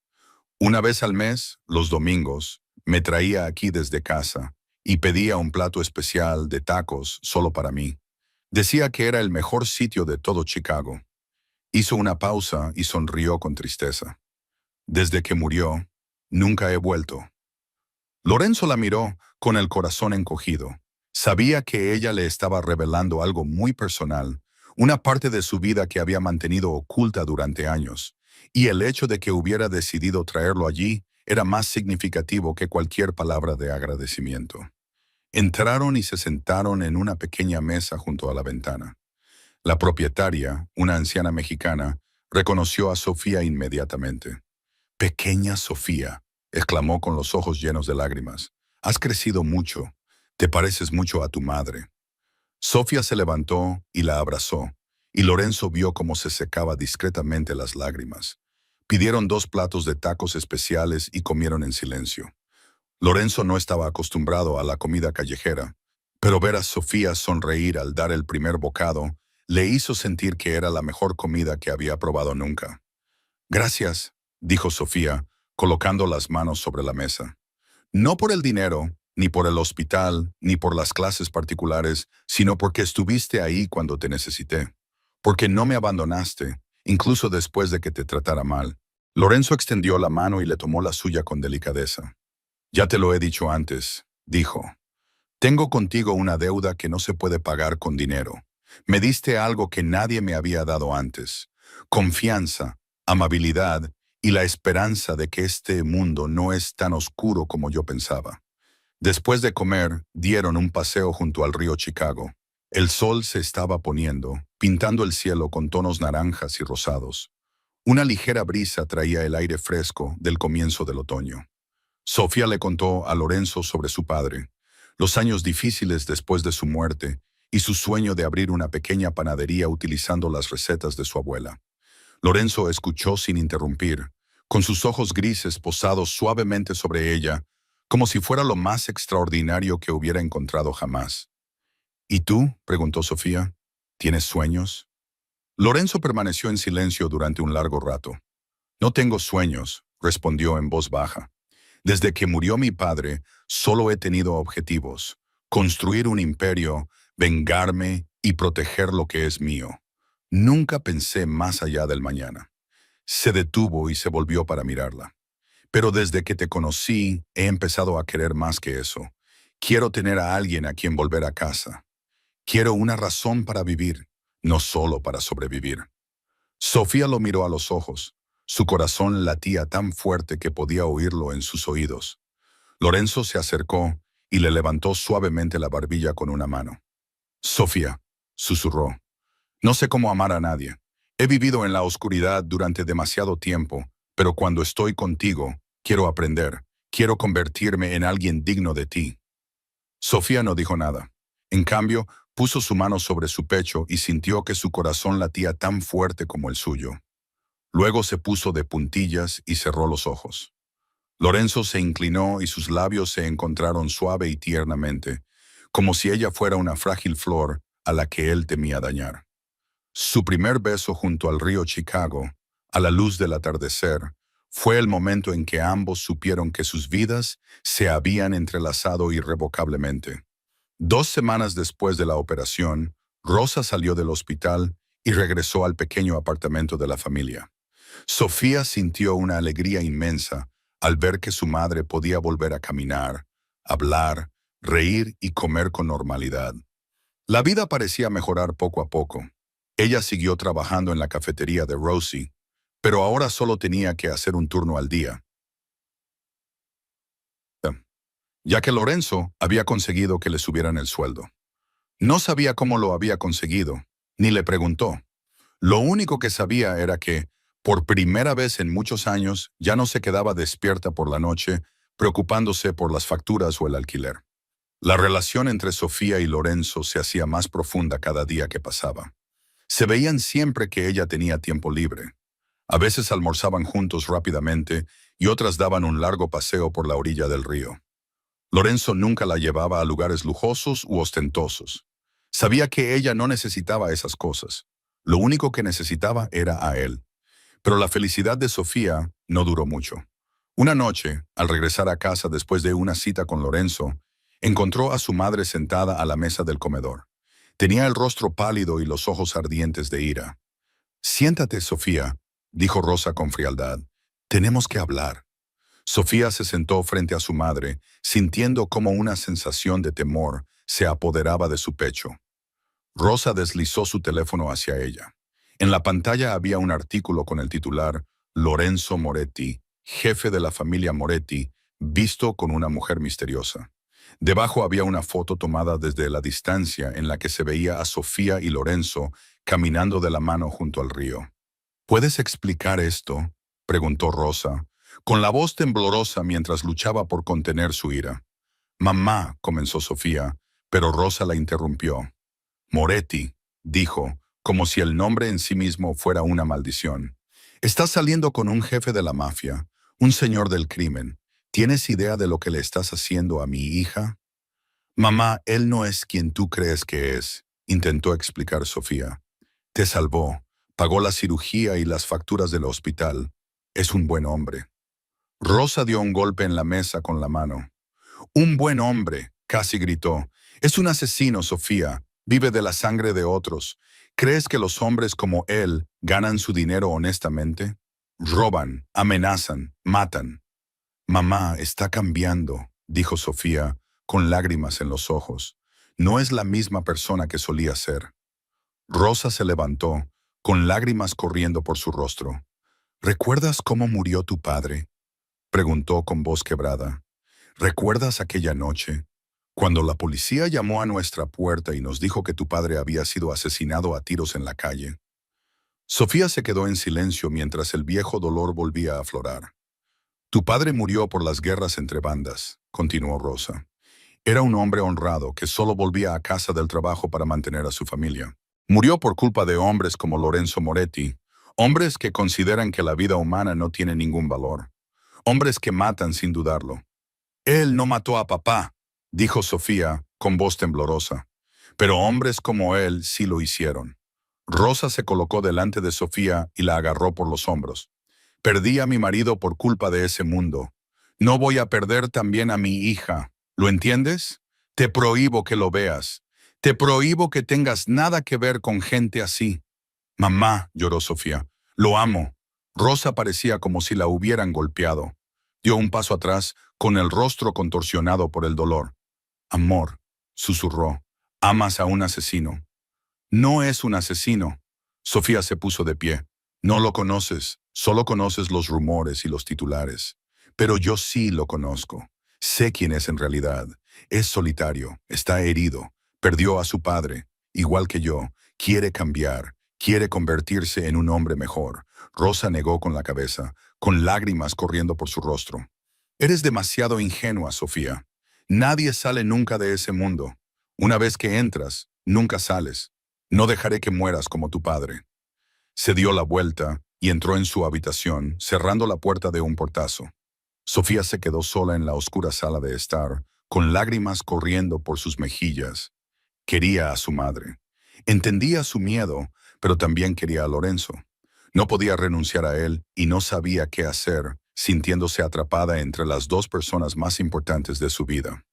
Una vez al mes, los domingos, me traía aquí desde casa y pedía un plato especial de tacos solo para mí. Decía que era el mejor sitio de todo Chicago. Hizo una pausa y sonrió con tristeza. Desde que murió, nunca he vuelto. Lorenzo la miró con el corazón encogido. Sabía que ella le estaba revelando algo muy personal, una parte de su vida que había mantenido oculta durante años, y el hecho de que hubiera decidido traerlo allí era más significativo que cualquier palabra de agradecimiento. Entraron y se sentaron en una pequeña mesa junto a la ventana. La propietaria, una anciana mexicana, reconoció a Sofía inmediatamente. «Pequeña Sofía», exclamó con los ojos llenos de lágrimas. «Has crecido mucho. Te pareces mucho a tu madre». Sofía se levantó y la abrazó, y Lorenzo vio cómo se secaba discretamente las lágrimas. Pidieron 2 platos de tacos especiales y comieron en silencio. Lorenzo no estaba acostumbrado a la comida callejera, pero ver a Sofía sonreír al dar el primer bocado le hizo sentir que era la mejor comida que había probado nunca. «Gracias», dijo Sofía, colocando las manos sobre la mesa. «No por el dinero, ni por el hospital, ni por las clases particulares, sino porque estuviste ahí cuando te necesité. Porque no me abandonaste, incluso después de que te tratara mal». Lorenzo extendió la mano y le tomó la suya con delicadeza. «Ya te lo he dicho antes», dijo. «Tengo contigo una deuda que no se puede pagar con dinero. Me diste algo que nadie me había dado antes. Confianza, amabilidad y la esperanza de que este mundo no es tan oscuro como yo pensaba». Después de comer, dieron un paseo junto al río Chicago. El sol se estaba poniendo, pintando el cielo con tonos naranjas y rosados. Una ligera brisa traía el aire fresco del comienzo del otoño. Sofía le contó a Lorenzo sobre su padre, los años difíciles después de su muerte y su sueño de abrir una pequeña panadería utilizando las recetas de su abuela. Lorenzo escuchó sin interrumpir, con sus ojos grises posados suavemente sobre ella, como si fuera lo más extraordinario que hubiera encontrado jamás. «¿Y tú?», preguntó Sofía. «¿Tienes sueños?». Lorenzo permaneció en silencio durante un largo rato. «No tengo sueños», respondió en voz baja. «Desde que murió mi padre, solo he tenido objetivos: construir un imperio, vengarme y proteger lo que es mío. Nunca pensé más allá del mañana». Se detuvo y se volvió para mirarla. «Pero desde que te conocí, he empezado a querer más que eso. Quiero tener a alguien a quien volver a casa. Quiero una razón para vivir, no solo para sobrevivir». Sofía lo miró a los ojos. Su corazón latía tan fuerte que podía oírlo en sus oídos. Lorenzo se acercó y le levantó suavemente la barbilla con una mano. «Sofía», susurró, «no sé cómo amar a nadie. He vivido en la oscuridad durante demasiado tiempo, pero cuando estoy contigo, quiero aprender, quiero convertirme en alguien digno de ti». Sofía no dijo nada. En cambio, puso su mano sobre su pecho y sintió que su corazón latía tan fuerte como el suyo. Luego se puso de puntillas y cerró los ojos. Lorenzo se inclinó y sus labios se encontraron suave y tiernamente, como si ella fuera una frágil flor a la que él temía dañar. Su primer beso junto al río Chicago, a la luz del atardecer, fue el momento en que ambos supieron que sus vidas se habían entrelazado irrevocablemente. 2 semanas después de la operación, Rosa salió del hospital y regresó al pequeño apartamento de la familia. Sofía sintió una alegría inmensa al ver que su madre podía volver a caminar, hablar, reír y comer con normalidad. La vida parecía mejorar poco a poco. Ella siguió trabajando en la cafetería de Rosie, pero ahora solo tenía que hacer un turno al día, ya que Lorenzo había conseguido que le subieran el sueldo. No sabía cómo lo había conseguido, ni le preguntó. Lo único que sabía era que, por primera vez en muchos años, ya no se quedaba despierta por la noche, preocupándose por las facturas o el alquiler. La relación entre Sofía y Lorenzo se hacía más profunda cada día que pasaba. Se veían siempre que ella tenía tiempo libre. A veces almorzaban juntos rápidamente y otras daban un largo paseo por la orilla del río. Lorenzo nunca la llevaba a lugares lujosos u ostentosos. Sabía que ella no necesitaba esas cosas. Lo único que necesitaba era a él. Pero la felicidad de Sofía no duró mucho. Una noche, al regresar a casa después de una cita con Lorenzo, encontró a su madre sentada a la mesa del comedor. Tenía el rostro pálido y los ojos ardientes de ira. «Siéntate, Sofía», dijo Rosa con frialdad. «Tenemos que hablar». Sofía se sentó frente a su madre, sintiendo como una sensación de temor se apoderaba de su pecho. Rosa deslizó su teléfono hacia ella. En la pantalla había un artículo con el titular «Lorenzo Moretti, jefe de la familia Moretti, visto con una mujer misteriosa». Debajo había una foto tomada desde la distancia en la que se veía a Sofía y Lorenzo caminando de la mano junto al río. «¿Puedes explicar esto?», preguntó Rosa, con la voz temblorosa mientras luchaba por contener su ira. «Mamá», comenzó Sofía, pero Rosa la interrumpió. «Moretti», dijo, como si el nombre en sí mismo fuera una maldición. «Estás saliendo con un jefe de la mafia, un señor del crimen. ¿Tienes idea de lo que le estás haciendo a mi hija?» «Mamá, él no es quien tú crees que es», intentó explicar Sofía. «Te salvó, pagó la cirugía y las facturas del hospital. Es un buen hombre». Rosa dio un golpe en la mesa con la mano. «Un buen hombre», casi gritó. «Es un asesino, Sofía. Vive de la sangre de otros. ¿Crees que los hombres como él ganan su dinero honestamente? Roban, amenazan, matan». «Mamá, está cambiando», dijo Sofía, con lágrimas en los ojos. «No es la misma persona que solía ser». Rosa se levantó, con lágrimas corriendo por su rostro. «¿Recuerdas cómo murió tu padre?», preguntó con voz quebrada. «¿Recuerdas aquella noche, cuando la policía llamó a nuestra puerta y nos dijo que tu padre había sido asesinado a tiros en la calle?» Sofía se quedó en silencio mientras el viejo dolor volvía a aflorar. «Tu padre murió por las guerras entre bandas», continuó Rosa. «Era un hombre honrado que solo volvía a casa del trabajo para mantener a su familia. Murió por culpa de hombres como Lorenzo Moretti, hombres que consideran que la vida humana no tiene ningún valor, hombres que matan sin dudarlo». «Él no mató a papá», dijo Sofía con voz temblorosa. «Pero hombres como él sí lo hicieron». Rosa se colocó delante de Sofía y la agarró por los hombros. «Perdí a mi marido por culpa de ese mundo. No voy a perder también a mi hija. ¿Lo entiendes? Te prohíbo que lo veas. Te prohíbo que tengas nada que ver con gente así». «Mamá», lloró Sofía, «lo amo». Rosa parecía como si la hubieran golpeado. Dio un paso atrás, con el rostro contorsionado por el dolor. «Amor», susurró, «amas a un asesino». «No es un asesino». Sofía se puso de pie. «No lo conoces, solo conoces los rumores y los titulares. Pero yo sí lo conozco. Sé quién es en realidad. Es solitario, está herido, perdió a su padre, igual que yo, quiere cambiar, quiere convertirse en un hombre mejor». Rosa negó con la cabeza, con lágrimas corriendo por su rostro. «Eres demasiado ingenua, Sofía. Nadie sale nunca de ese mundo. Una vez que entras, nunca sales. No dejaré que mueras como tu padre». Se dio la vuelta y entró en su habitación, cerrando la puerta de un portazo. Sofía se quedó sola en la oscura sala de estar, con lágrimas corriendo por sus mejillas. Quería a su madre. Entendía su miedo, pero también quería a Lorenzo. No podía renunciar a él y no sabía qué hacer, sintiéndose atrapada entre las dos personas más importantes de su vida.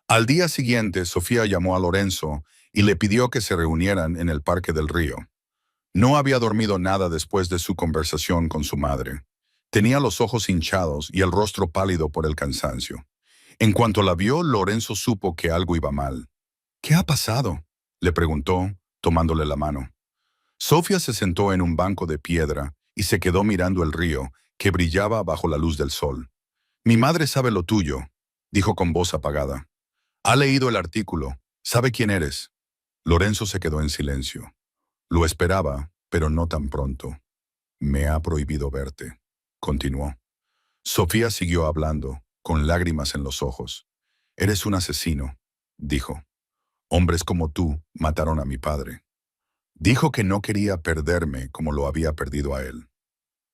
Al día siguiente, Sofía llamó a Lorenzo y le pidió que se reunieran en el Parque del Río. No había dormido nada después de su conversación con su madre. Tenía los ojos hinchados y el rostro pálido por el cansancio. En cuanto la vio, Lorenzo supo que algo iba mal. «¿Qué ha pasado?», le preguntó, tomándole la mano. Sofía se sentó en un banco de piedra y se quedó mirando el río, que brillaba bajo la luz del sol. «Mi madre sabe lo tuyo», dijo con voz apagada. «Ha leído el artículo. Sabe quién eres». Lorenzo se quedó en silencio. Lo esperaba, pero no tan pronto. Me ha prohibido verte, continuó. Sofía siguió hablando, con lágrimas en los ojos. Eres un asesino, dijo. Hombres como tú mataron a mi padre. Dijo que no quería perderme como lo había perdido a él.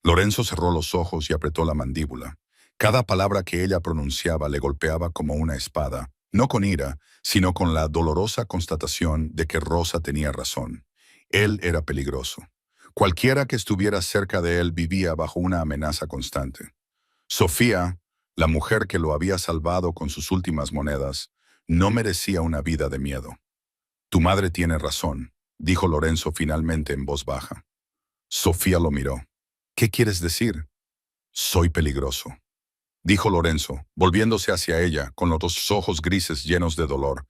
Lorenzo cerró los ojos y apretó la mandíbula. Cada palabra que ella pronunciaba le golpeaba como una espada, no con ira, sino con la dolorosa constatación de que Rosa tenía razón. Él era peligroso. Cualquiera que estuviera cerca de él vivía bajo una amenaza constante. Sofía, la mujer que lo había salvado con sus últimas monedas, no merecía una vida de miedo. Tu madre tiene razón, dijo Lorenzo finalmente en voz baja. Sofía lo miró. ¿Qué quieres decir? Soy peligroso, dijo Lorenzo, volviéndose hacia ella con los dos ojos grises llenos de dolor.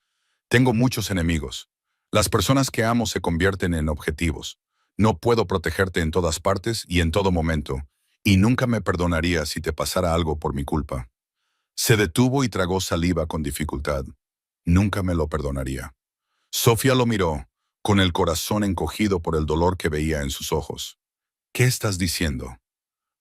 Tengo muchos enemigos. Las personas que amo se convierten en objetivos. No puedo protegerte en todas partes y en todo momento, y nunca me perdonaría si te pasara algo por mi culpa. Se detuvo y tragó saliva con dificultad. Nunca me lo perdonaría. Sofía lo miró, con el corazón encogido por el dolor que veía en sus ojos. ¿Qué estás diciendo?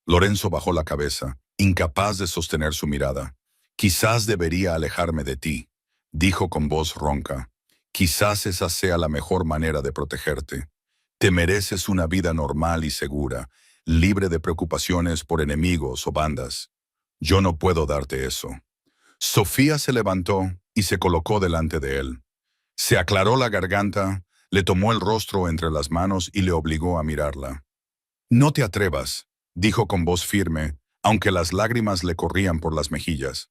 Lorenzo bajó la cabeza, incapaz de sostener su mirada. Quizás debería alejarme de ti, dijo con voz ronca. Quizás esa sea la mejor manera de protegerte. Te mereces una vida normal y segura, libre de preocupaciones por enemigos o bandas. Yo no puedo darte eso. Sofía se levantó y se colocó delante de él. Se aclaró la garganta, le tomó el rostro entre las manos y le obligó a mirarla. No te atrevas, dijo con voz firme, aunque las lágrimas le corrían por las mejillas.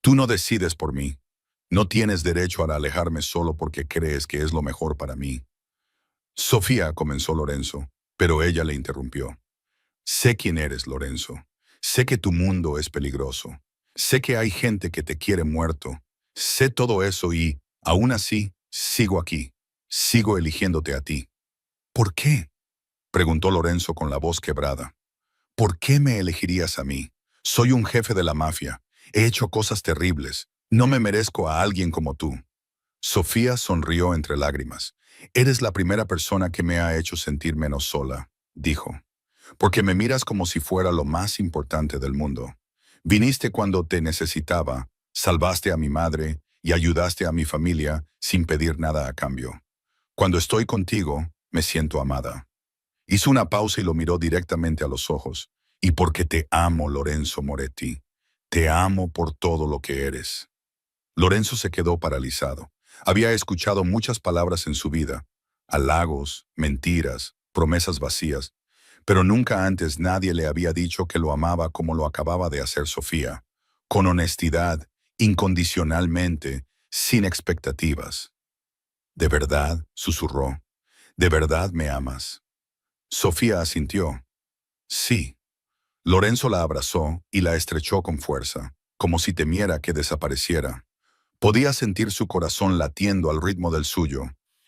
Tú no decides por mí. No tienes derecho a alejarme solo porque crees que es lo mejor para mí. Sofía, comenzó Lorenzo, pero ella le interrumpió. Sé quién eres, Lorenzo. Sé que tu mundo es peligroso. Sé que hay gente que te quiere muerto. Sé todo eso y, aún así, sigo aquí. Sigo eligiéndote a ti. ¿Por qué? Preguntó Lorenzo con la voz quebrada. ¿Por qué me elegirías a mí? Soy un jefe de la mafia. He hecho cosas terribles. No me merezco a alguien como tú. Sofía sonrió entre lágrimas. Eres la primera persona que me ha hecho sentir menos sola, dijo. Porque me miras como si fuera lo más importante del mundo. Viniste cuando te necesitaba, salvaste a mi madre y ayudaste a mi familia sin pedir nada a cambio. Cuando estoy contigo, me siento amada. Hizo una pausa y lo miró directamente a los ojos. Y porque te amo, Lorenzo Moretti. Te amo por todo lo que eres. Lorenzo se quedó paralizado. Había escuchado muchas palabras en su vida. Halagos, mentiras, promesas vacías. Pero nunca antes nadie le había dicho que lo amaba como lo acababa de hacer Sofía. Con honestidad, incondicionalmente, sin expectativas. ¿De verdad? Susurró. ¿De verdad me amas? Sofía asintió. Sí. Lorenzo la abrazó y la estrechó con fuerza, como si temiera que desapareciera. Podía sentir su corazón latiendo al ritmo del suyo.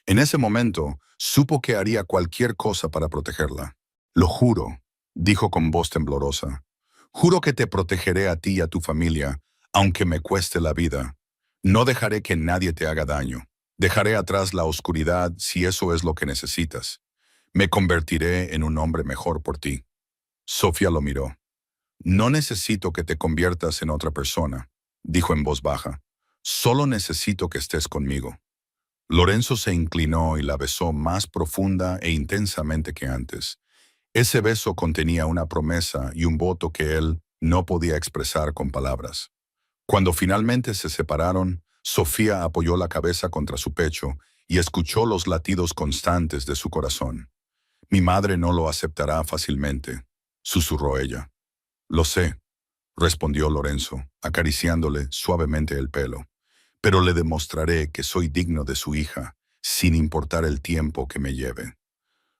En ese momento, supo que haría cualquier cosa para protegerla. Lo juro, dijo con voz temblorosa. Juro que te protegeré a ti y a tu familia, aunque me cueste la vida. No dejaré que nadie te haga daño. Dejaré atrás la oscuridad si eso es lo que necesitas. Me convertiré en un hombre mejor por ti. Sofía lo miró. No necesito que te conviertas en otra persona, dijo en voz baja. Solo necesito que estés conmigo. Lorenzo se inclinó y la besó más profunda e intensamente que antes. Ese beso contenía una promesa y un voto que él no podía expresar con palabras. Cuando finalmente se separaron, Sofía apoyó la cabeza contra su pecho y escuchó los latidos constantes de su corazón. Mi madre no lo aceptará fácilmente, susurró ella. Lo sé, respondió Lorenzo, acariciándole suavemente el pelo. Pero le demostraré que soy digno de su hija, sin importar el tiempo que me lleve.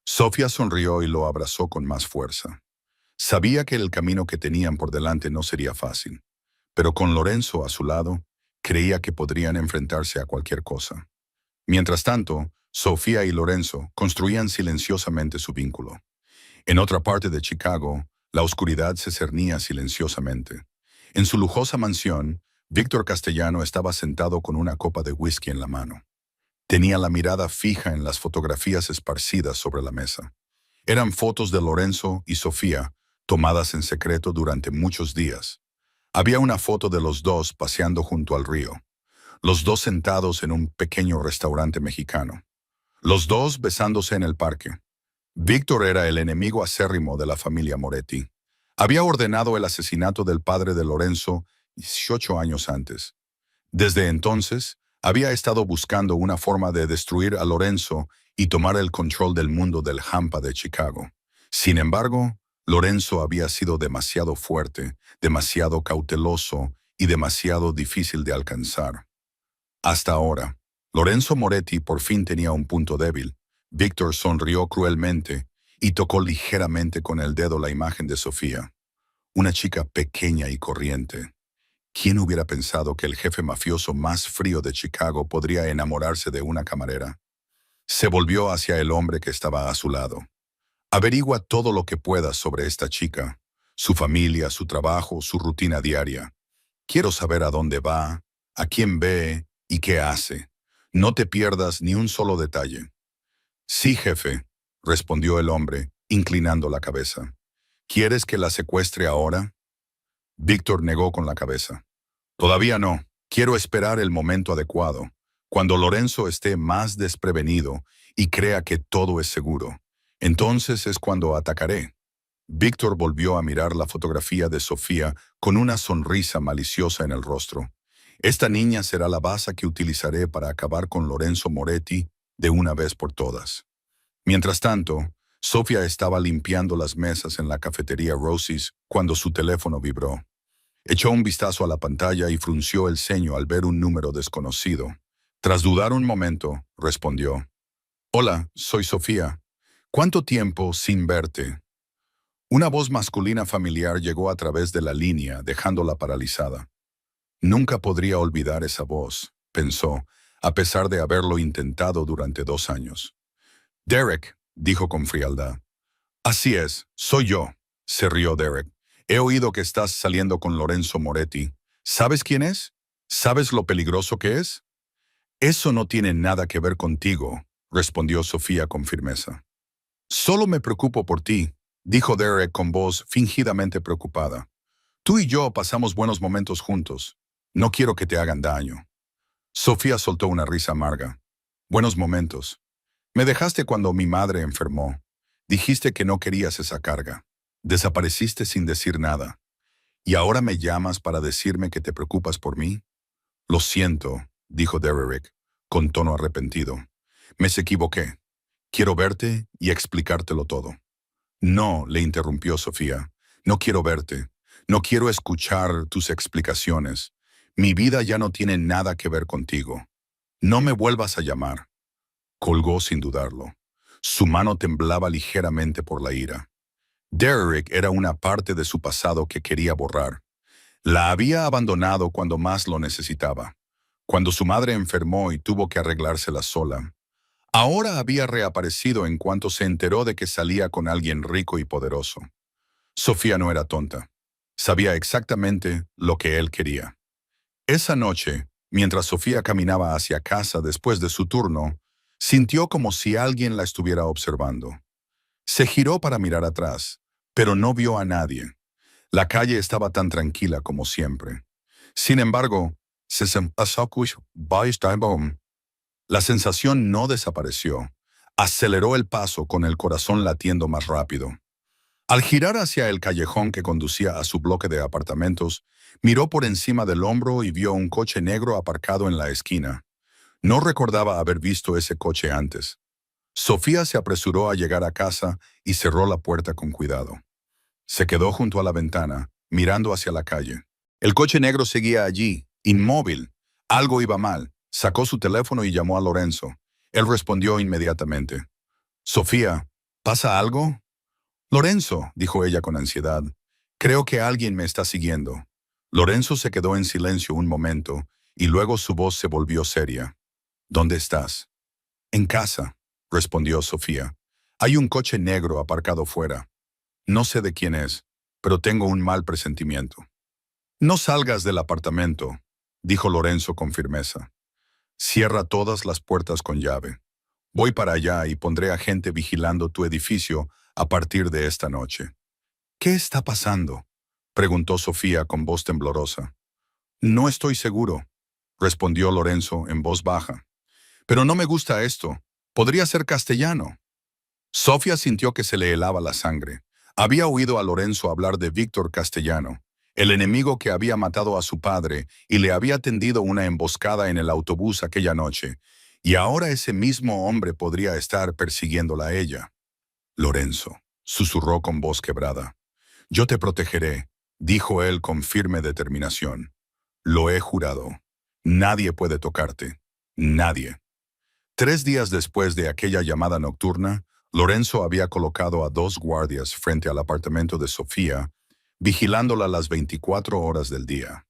Sofía sonrió y lo abrazó con más fuerza. Sabía que el camino que tenían por delante no sería fácil, pero con Lorenzo a su lado, creía que podrían enfrentarse a cualquier cosa. Mientras tanto, Sofía y Lorenzo construían silenciosamente su vínculo. En otra parte de Chicago, la oscuridad se cernía silenciosamente. En su lujosa mansión, Víctor Castellano estaba sentado con una copa de whisky en la mano. Tenía la mirada fija en las fotografías esparcidas sobre la mesa. Eran fotos de Lorenzo y Sofía, tomadas en secreto durante muchos días. Había una foto de los dos paseando junto al río, los dos sentados en un pequeño restaurante mexicano, los dos besándose en el parque. Víctor era el enemigo acérrimo de la familia Moretti. Había ordenado el asesinato del padre de Lorenzo 18 años antes. Desde entonces, había estado buscando una forma de destruir a Lorenzo y tomar el control del mundo del hampa de Chicago. Sin embargo, Lorenzo había sido demasiado fuerte, demasiado cauteloso y demasiado difícil de alcanzar. Hasta ahora, Lorenzo Moretti por fin tenía un punto débil. Víctor sonrió cruelmente y tocó ligeramente con el dedo la imagen de Sofía, una chica pequeña y corriente. ¿Quién hubiera pensado que el jefe mafioso más frío de Chicago podría enamorarse de una camarera? Se volvió hacia el hombre que estaba a su lado. Averigua todo lo que puedas sobre esta chica, su familia, su trabajo, su rutina diaria. Quiero saber a dónde va, a quién ve y qué hace. No te pierdas ni un solo detalle. Sí, jefe, respondió el hombre, inclinando la cabeza. ¿Quieres que la secuestre ahora? Víctor negó con la cabeza. Todavía no. Quiero esperar el momento adecuado, cuando Lorenzo esté más desprevenido y crea que todo es seguro. Entonces es cuando atacaré. Víctor volvió a mirar la fotografía de Sofía con una sonrisa maliciosa en el rostro. Esta niña será la base que utilizaré para acabar con Lorenzo Moretti de una vez por todas. Mientras tanto, Sofía estaba limpiando las mesas en la cafetería Rosie's cuando su teléfono vibró. Echó un vistazo a la pantalla y frunció el ceño al ver un número desconocido. Tras dudar un momento, respondió. Hola, soy Sofía. ¿Cuánto tiempo sin verte? Una voz masculina familiar llegó a través de la línea, dejándola paralizada. Nunca podría olvidar esa voz, pensó, a pesar de haberlo intentado durante 2 años. Derek, dijo con frialdad. Así es, soy yo, se rió Derek. He oído que estás saliendo con Lorenzo Moretti. ¿Sabes quién es? ¿Sabes lo peligroso que es? Eso no tiene nada que ver contigo, respondió Sofía con firmeza. Solo me preocupo por ti, dijo Derek con voz fingidamente preocupada. Tú y yo pasamos buenos momentos juntos. No quiero que te hagan daño. Sofía soltó una risa amarga. Buenos momentos. Me dejaste cuando mi madre enfermó. Dijiste que no querías esa carga. Desapareciste sin decir nada. ¿Y ahora me llamas para decirme que te preocupas por mí? Lo siento, dijo Derek, con tono arrepentido. Me equivoqué. Quiero verte y explicártelo todo. No, le interrumpió Sofía. No quiero verte. No quiero escuchar tus explicaciones. Mi vida ya no tiene nada que ver contigo. No me vuelvas a llamar. Colgó sin dudarlo. Su mano temblaba ligeramente por la ira. Derek era una parte de su pasado que quería borrar. La había abandonado cuando más lo necesitaba, cuando su madre enfermó y tuvo que arreglársela sola. Ahora había reaparecido en cuanto se enteró de que salía con alguien rico y poderoso. Sofía no era tonta. Sabía exactamente lo que él quería. Esa noche, mientras Sofía caminaba hacia casa después de su turno, sintió como si alguien la estuviera observando. Se giró para mirar atrás, pero no vio a nadie. La calle estaba tan tranquila como siempre. Sin embargo, la sensación no desapareció. Aceleró el paso con el corazón latiendo más rápido. Al girar hacia el callejón que conducía a su bloque de apartamentos, miró por encima del hombro y vio un coche negro aparcado en la esquina. No recordaba haber visto ese coche antes. Sofía se apresuró a llegar a casa y cerró la puerta con cuidado. Se quedó junto a la ventana, mirando hacia la calle. El coche negro seguía allí, inmóvil. Algo iba mal. Sacó su teléfono y llamó a Lorenzo. Él respondió inmediatamente. Sofía, ¿pasa algo? Lorenzo, dijo ella con ansiedad. Creo que alguien me está siguiendo. Lorenzo se quedó en silencio un momento y luego su voz se volvió seria. ¿Dónde estás? En casa, respondió Sofía. Hay un coche negro aparcado fuera. No sé de quién es, pero tengo un mal presentimiento. No salgas del apartamento, dijo Lorenzo con firmeza. Cierra todas las puertas con llave. Voy para allá y pondré a gente vigilando tu edificio a partir de esta noche. ¿Qué está pasando?, preguntó Sofía con voz temblorosa. No estoy seguro, respondió Lorenzo en voz baja. Pero no me gusta esto. Podría ser castellano. Sofía sintió que se le helaba la sangre. Había oído a Lorenzo hablar de Víctor Castellano, el enemigo que había matado a su padre y le había tendido una emboscada en el autobús aquella noche, y ahora ese mismo hombre podría estar persiguiéndola a ella. Lorenzo, susurró con voz quebrada. Yo te protegeré, dijo él con firme determinación. Lo he jurado. Nadie puede tocarte. Nadie. 3 días después de aquella llamada nocturna, Lorenzo había colocado a 2 guardias frente al apartamento de Sofía, vigilándola las 24 horas del día.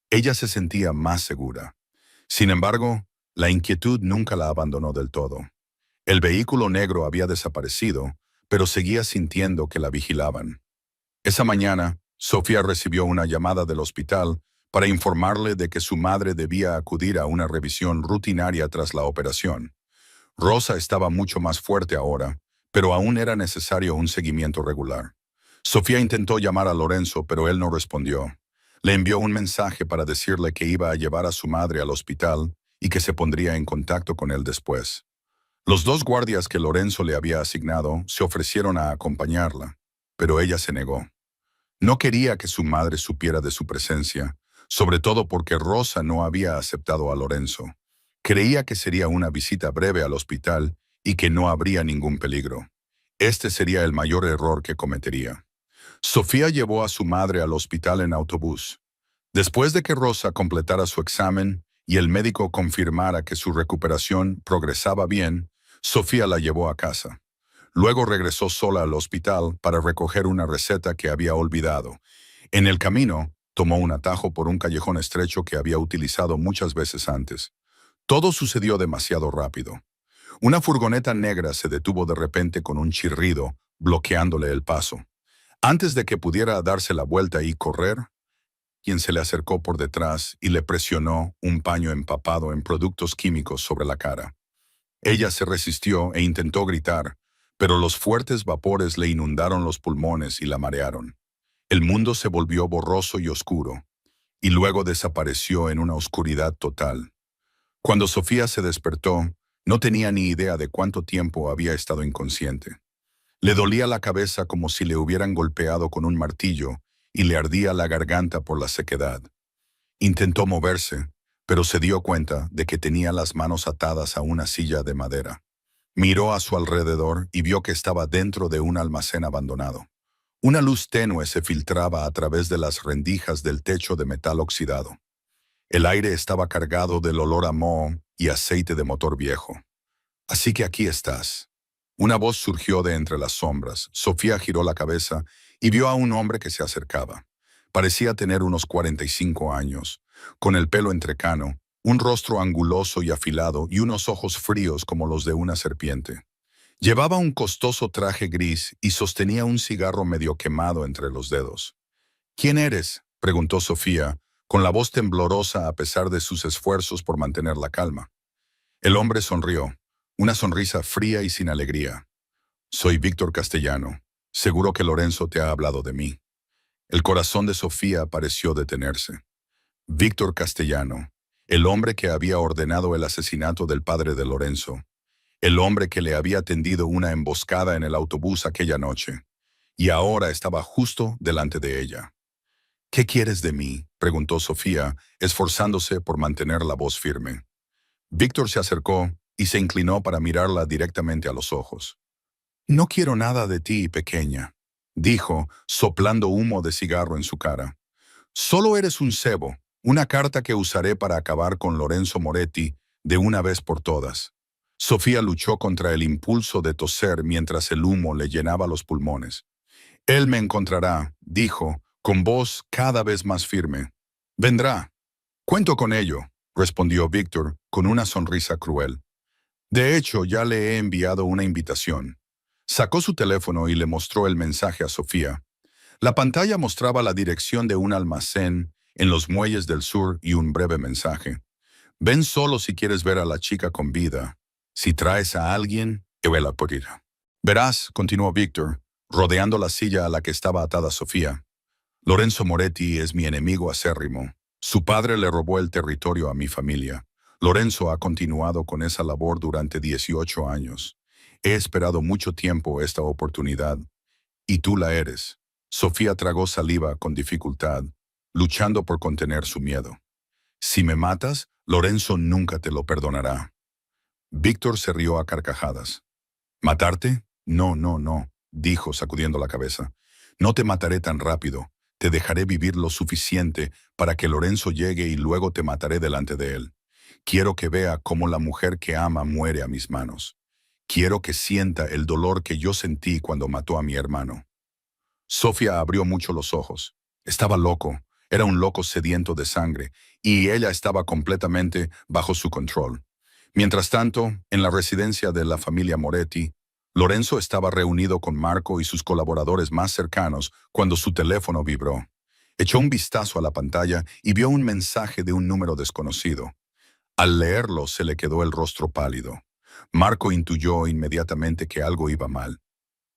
Ella se sentía más segura. Sin embargo, la inquietud nunca la abandonó del todo. El vehículo negro había desaparecido, pero seguía sintiendo que la vigilaban. Esa mañana, Sofía recibió una llamada del hospital para informarle de que su madre debía acudir a una revisión rutinaria tras la operación. Rosa estaba mucho más fuerte ahora, pero aún era necesario un seguimiento regular. Sofía intentó llamar a Lorenzo, pero él no respondió. Le envió un mensaje para decirle que iba a llevar a su madre al hospital y que se pondría en contacto con él después. Los 2 guardias que Lorenzo le había asignado se ofrecieron a acompañarla, pero ella se negó. No quería que su madre supiera de su presencia, sobre todo porque Rosa no había aceptado a Lorenzo. Creía que sería una visita breve al hospital y que no habría ningún peligro. Este sería el mayor error que cometería. Sofía llevó a su madre al hospital en autobús. Después de que Rosa completara su examen y el médico confirmara que su recuperación progresaba bien, Sofía la llevó a casa. Luego regresó sola al hospital para recoger una receta que había olvidado. En el camino, tomó un atajo por un callejón estrecho que había utilizado muchas veces antes. Todo sucedió demasiado rápido. Una furgoneta negra se detuvo de repente con un chirrido, bloqueándole el paso. Antes de que pudiera darse la vuelta y correr, quien se le acercó por detrás y le presionó un paño empapado en productos químicos sobre la cara. Ella se resistió e intentó gritar, pero los fuertes vapores le inundaron los pulmones y la marearon. El mundo se volvió borroso y oscuro, y luego desapareció en una oscuridad total. Cuando Sofía se despertó, no tenía ni idea de cuánto tiempo había estado inconsciente. Le dolía la cabeza como si le hubieran golpeado con un martillo y le ardía la garganta por la sequedad. Intentó moverse, pero se dio cuenta de que tenía las manos atadas a una silla de madera. Miró a su alrededor y vio que estaba dentro de un almacén abandonado. Una luz tenue se filtraba a través de las rendijas del techo de metal oxidado. El aire estaba cargado del olor a moho y aceite de motor viejo. «Así que aquí estás». Una voz surgió de entre las sombras. Sofía giró la cabeza y vio a un hombre que se acercaba. Parecía tener unos 45 años, con el pelo entrecano, un rostro anguloso y afilado y unos ojos fríos como los de una serpiente. Llevaba un costoso traje gris y sostenía un cigarro medio quemado entre los dedos. «¿Quién eres?», preguntó Sofía, con la voz temblorosa a pesar de sus esfuerzos por mantener la calma. El hombre sonrió, una sonrisa fría y sin alegría. «Soy Víctor Castellano. Seguro que Lorenzo te ha hablado de mí». El corazón de Sofía pareció detenerse. Víctor Castellano, el hombre que había ordenado el asesinato del padre de Lorenzo, el hombre que le había tendido una emboscada en el autobús aquella noche, y ahora estaba justo delante de ella. «¿Qué quieres de mí?», preguntó Sofía, esforzándose por mantener la voz firme. Víctor se acercó y se inclinó para mirarla directamente a los ojos. «No quiero nada de ti, pequeña», dijo, soplando humo de cigarro en su cara. «Solo eres un cebo, una carta que usaré para acabar con Lorenzo Moretti de una vez por todas». Sofía luchó contra el impulso de toser mientras el humo le llenaba los pulmones. «Él me encontrará», dijo, con voz cada vez más firme. «Vendrá». «Cuento con ello», respondió Víctor con una sonrisa cruel. «De hecho, ya le he enviado una invitación». Sacó su teléfono y le mostró el mensaje a Sofía. La pantalla mostraba la dirección de un almacén en los muelles del sur y un breve mensaje. Ven solo si quieres ver a la chica con vida. Si traes a alguien, él por ir. Verás, continuó Víctor, rodeando la silla a la que estaba atada Sofía. Lorenzo Moretti es mi enemigo acérrimo. Su padre le robó el territorio a mi familia. Lorenzo ha continuado con esa labor durante 18 años. He esperado mucho tiempo esta oportunidad, y tú la eres. Sofía tragó saliva con dificultad, luchando por contener su miedo. Si me matas, Lorenzo nunca te lo perdonará. Víctor se rió a carcajadas. ¿Matarte? No, no, no, dijo sacudiendo la cabeza. No te mataré tan rápido. Te dejaré vivir lo suficiente para que Lorenzo llegue y luego te mataré delante de él. Quiero que vea cómo la mujer que ama muere a mis manos. Quiero que sienta el dolor que yo sentí cuando mató a mi hermano. Sofía abrió mucho los ojos. Estaba loco. Era un loco sediento de sangre, y ella estaba completamente bajo su control. Mientras tanto, en la residencia de la familia Moretti, Lorenzo estaba reunido con Marco y sus colaboradores más cercanos cuando su teléfono vibró. Echó un vistazo a la pantalla y vio un mensaje de un número desconocido. Al leerlo se le quedó el rostro pálido. Marco intuyó inmediatamente que algo iba mal.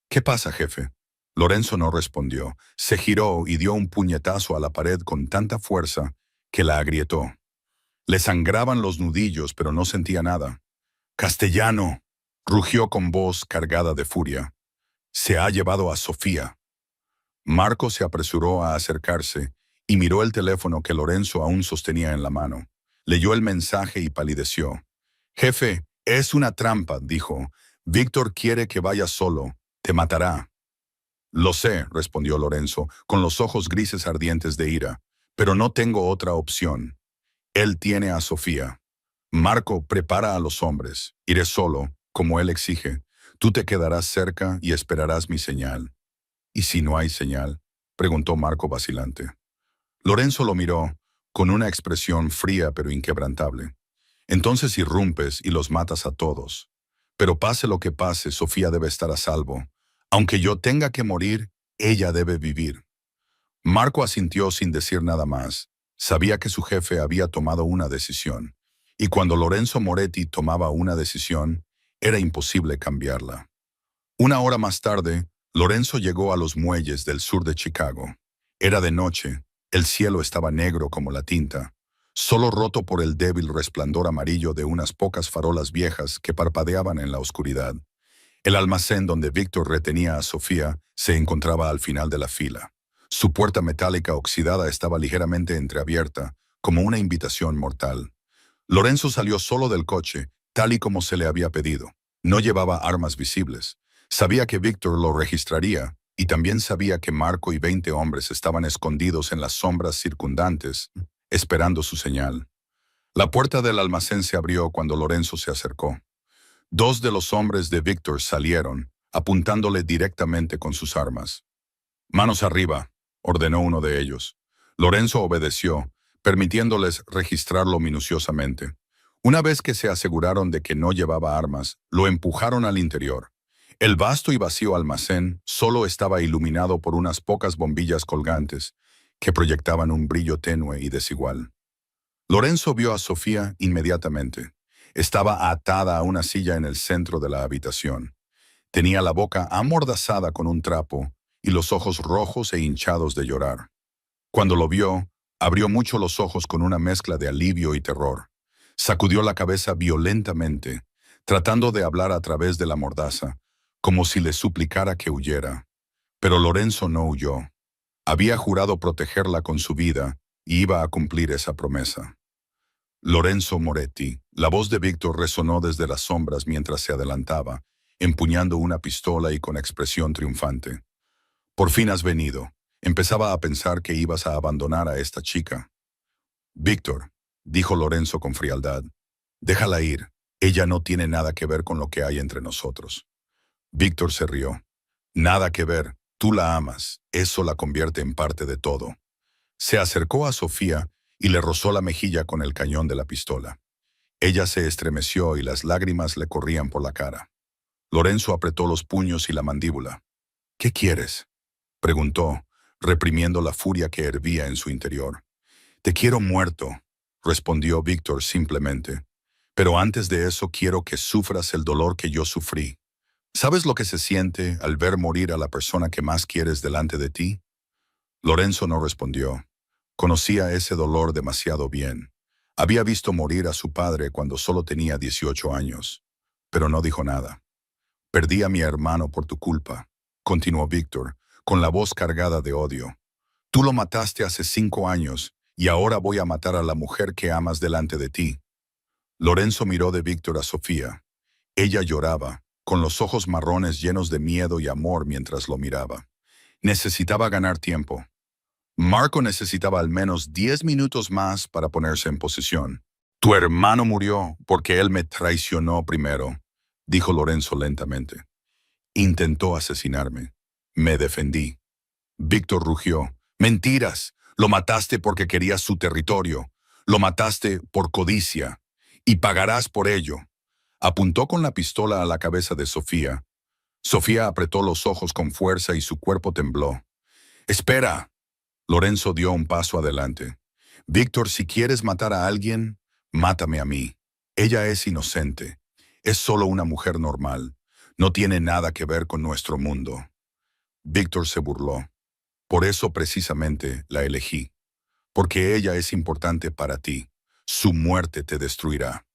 ¿Qué pasa, jefe? Lorenzo no respondió. Se giró y dio un puñetazo a la pared con tanta fuerza que la agrietó. Le sangraban los nudillos, pero no sentía nada. «¡Castellano!», rugió con voz cargada de furia. «Se ha llevado a Sofía». Marco se apresuró a acercarse y miró el teléfono que Lorenzo aún sostenía en la mano. Leyó el mensaje y palideció. «Jefe, es una trampa», dijo. «Víctor quiere que vayas solo. Te matará». «Lo sé», respondió Lorenzo, con los ojos grises ardientes de ira, «pero no tengo otra opción. Él tiene a Sofía. Marco prepara a los hombres. Iré solo, como él exige. Tú te quedarás cerca y esperarás mi señal». «¿Y si no hay señal?», preguntó Marco vacilante. Lorenzo lo miró, con una expresión fría pero inquebrantable. «Entonces irrumpes y los matas a todos. Pero pase lo que pase, Sofía debe estar a salvo. Aunque yo tenga que morir, ella debe vivir». Marco asintió sin decir nada más. Sabía que su jefe había tomado una decisión, y cuando Lorenzo Moretti tomaba una decisión, era imposible cambiarla. Una hora más tarde, Lorenzo llegó a los muelles del sur de Chicago. Era de noche, el cielo estaba negro como la tinta, solo roto por el débil resplandor amarillo de unas pocas farolas viejas que parpadeaban en la oscuridad. El almacén donde Víctor retenía a Sofía se encontraba al final de la fila. Su puerta metálica oxidada estaba ligeramente entreabierta, como una invitación mortal. Lorenzo salió solo del coche, tal y como se le había pedido. No llevaba armas visibles. Sabía que Víctor lo registraría, y también sabía que Marco y 20 hombres estaban escondidos en las sombras circundantes, esperando su señal. La puerta del almacén se abrió cuando Lorenzo se acercó. Dos de los hombres de Víctor salieron, apuntándole directamente con sus armas. «Manos arriba», ordenó uno de ellos. Lorenzo obedeció, permitiéndoles registrarlo minuciosamente. Una vez que se aseguraron de que no llevaba armas, lo empujaron al interior. El vasto y vacío almacén solo estaba iluminado por unas pocas bombillas colgantes que proyectaban un brillo tenue y desigual. Lorenzo vio a Sofía inmediatamente. Estaba atada a una silla en el centro de la habitación. Tenía la boca amordazada con un trapo y los ojos rojos e hinchados de llorar. Cuando lo vio, abrió mucho los ojos con una mezcla de alivio y terror. Sacudió la cabeza violentamente, tratando de hablar a través de la mordaza, como si le suplicara que huyera. Pero Lorenzo no huyó. Había jurado protegerla con su vida y iba a cumplir esa promesa. Lorenzo Moretti. La voz de Víctor resonó desde las sombras mientras se adelantaba, empuñando una pistola y con expresión triunfante. «Por fin has venido. Empezaba a pensar que ibas a abandonar a esta chica». «Víctor», dijo Lorenzo con frialdad, «déjala ir. Ella no tiene nada que ver con lo que hay entre nosotros». Víctor se rió. «Nada que ver. Tú la amas. Eso la convierte en parte de todo». Se acercó a Sofía y le rozó la mejilla con el cañón de la pistola. Ella se estremeció y las lágrimas le corrían por la cara. Lorenzo apretó los puños y la mandíbula. «¿Qué quieres?», preguntó, reprimiendo la furia que hervía en su interior. «Te quiero muerto». respondió Víctor simplemente. Pero antes de eso quiero que sufras el dolor que yo sufrí. ¿Sabes lo que se siente al ver morir a la persona que más quieres delante de ti? Lorenzo no respondió. Conocía ese dolor demasiado bien. Había visto morir a su padre cuando solo tenía 18 años, pero no dijo nada. Perdí a mi hermano por tu culpa, continuó Víctor, con la voz cargada de odio. Tú lo mataste hace 5 años y ahora voy a matar a la mujer que amas delante de ti. Lorenzo miró de Víctor a Sofía. Ella lloraba, con los ojos marrones llenos de miedo y amor mientras lo miraba. Necesitaba ganar tiempo. Marco necesitaba al menos 10 minutos más para ponerse en posición. Tu hermano murió porque él me traicionó primero, dijo Lorenzo lentamente. Intentó asesinarme. Me defendí. Víctor rugió. Mentiras. Lo mataste porque querías su territorio. Lo mataste por codicia. Y pagarás por ello. Apuntó con la pistola a la cabeza de Sofía. Sofía apretó los ojos con fuerza y su cuerpo tembló. ¡Espera! Lorenzo dio un paso adelante. Víctor, si quieres matar a alguien, mátame a mí. Ella es inocente. Es solo una mujer normal. No tiene nada que ver con nuestro mundo. Víctor se burló. Por eso precisamente la elegí. Porque ella es importante para ti. Su muerte te destruirá.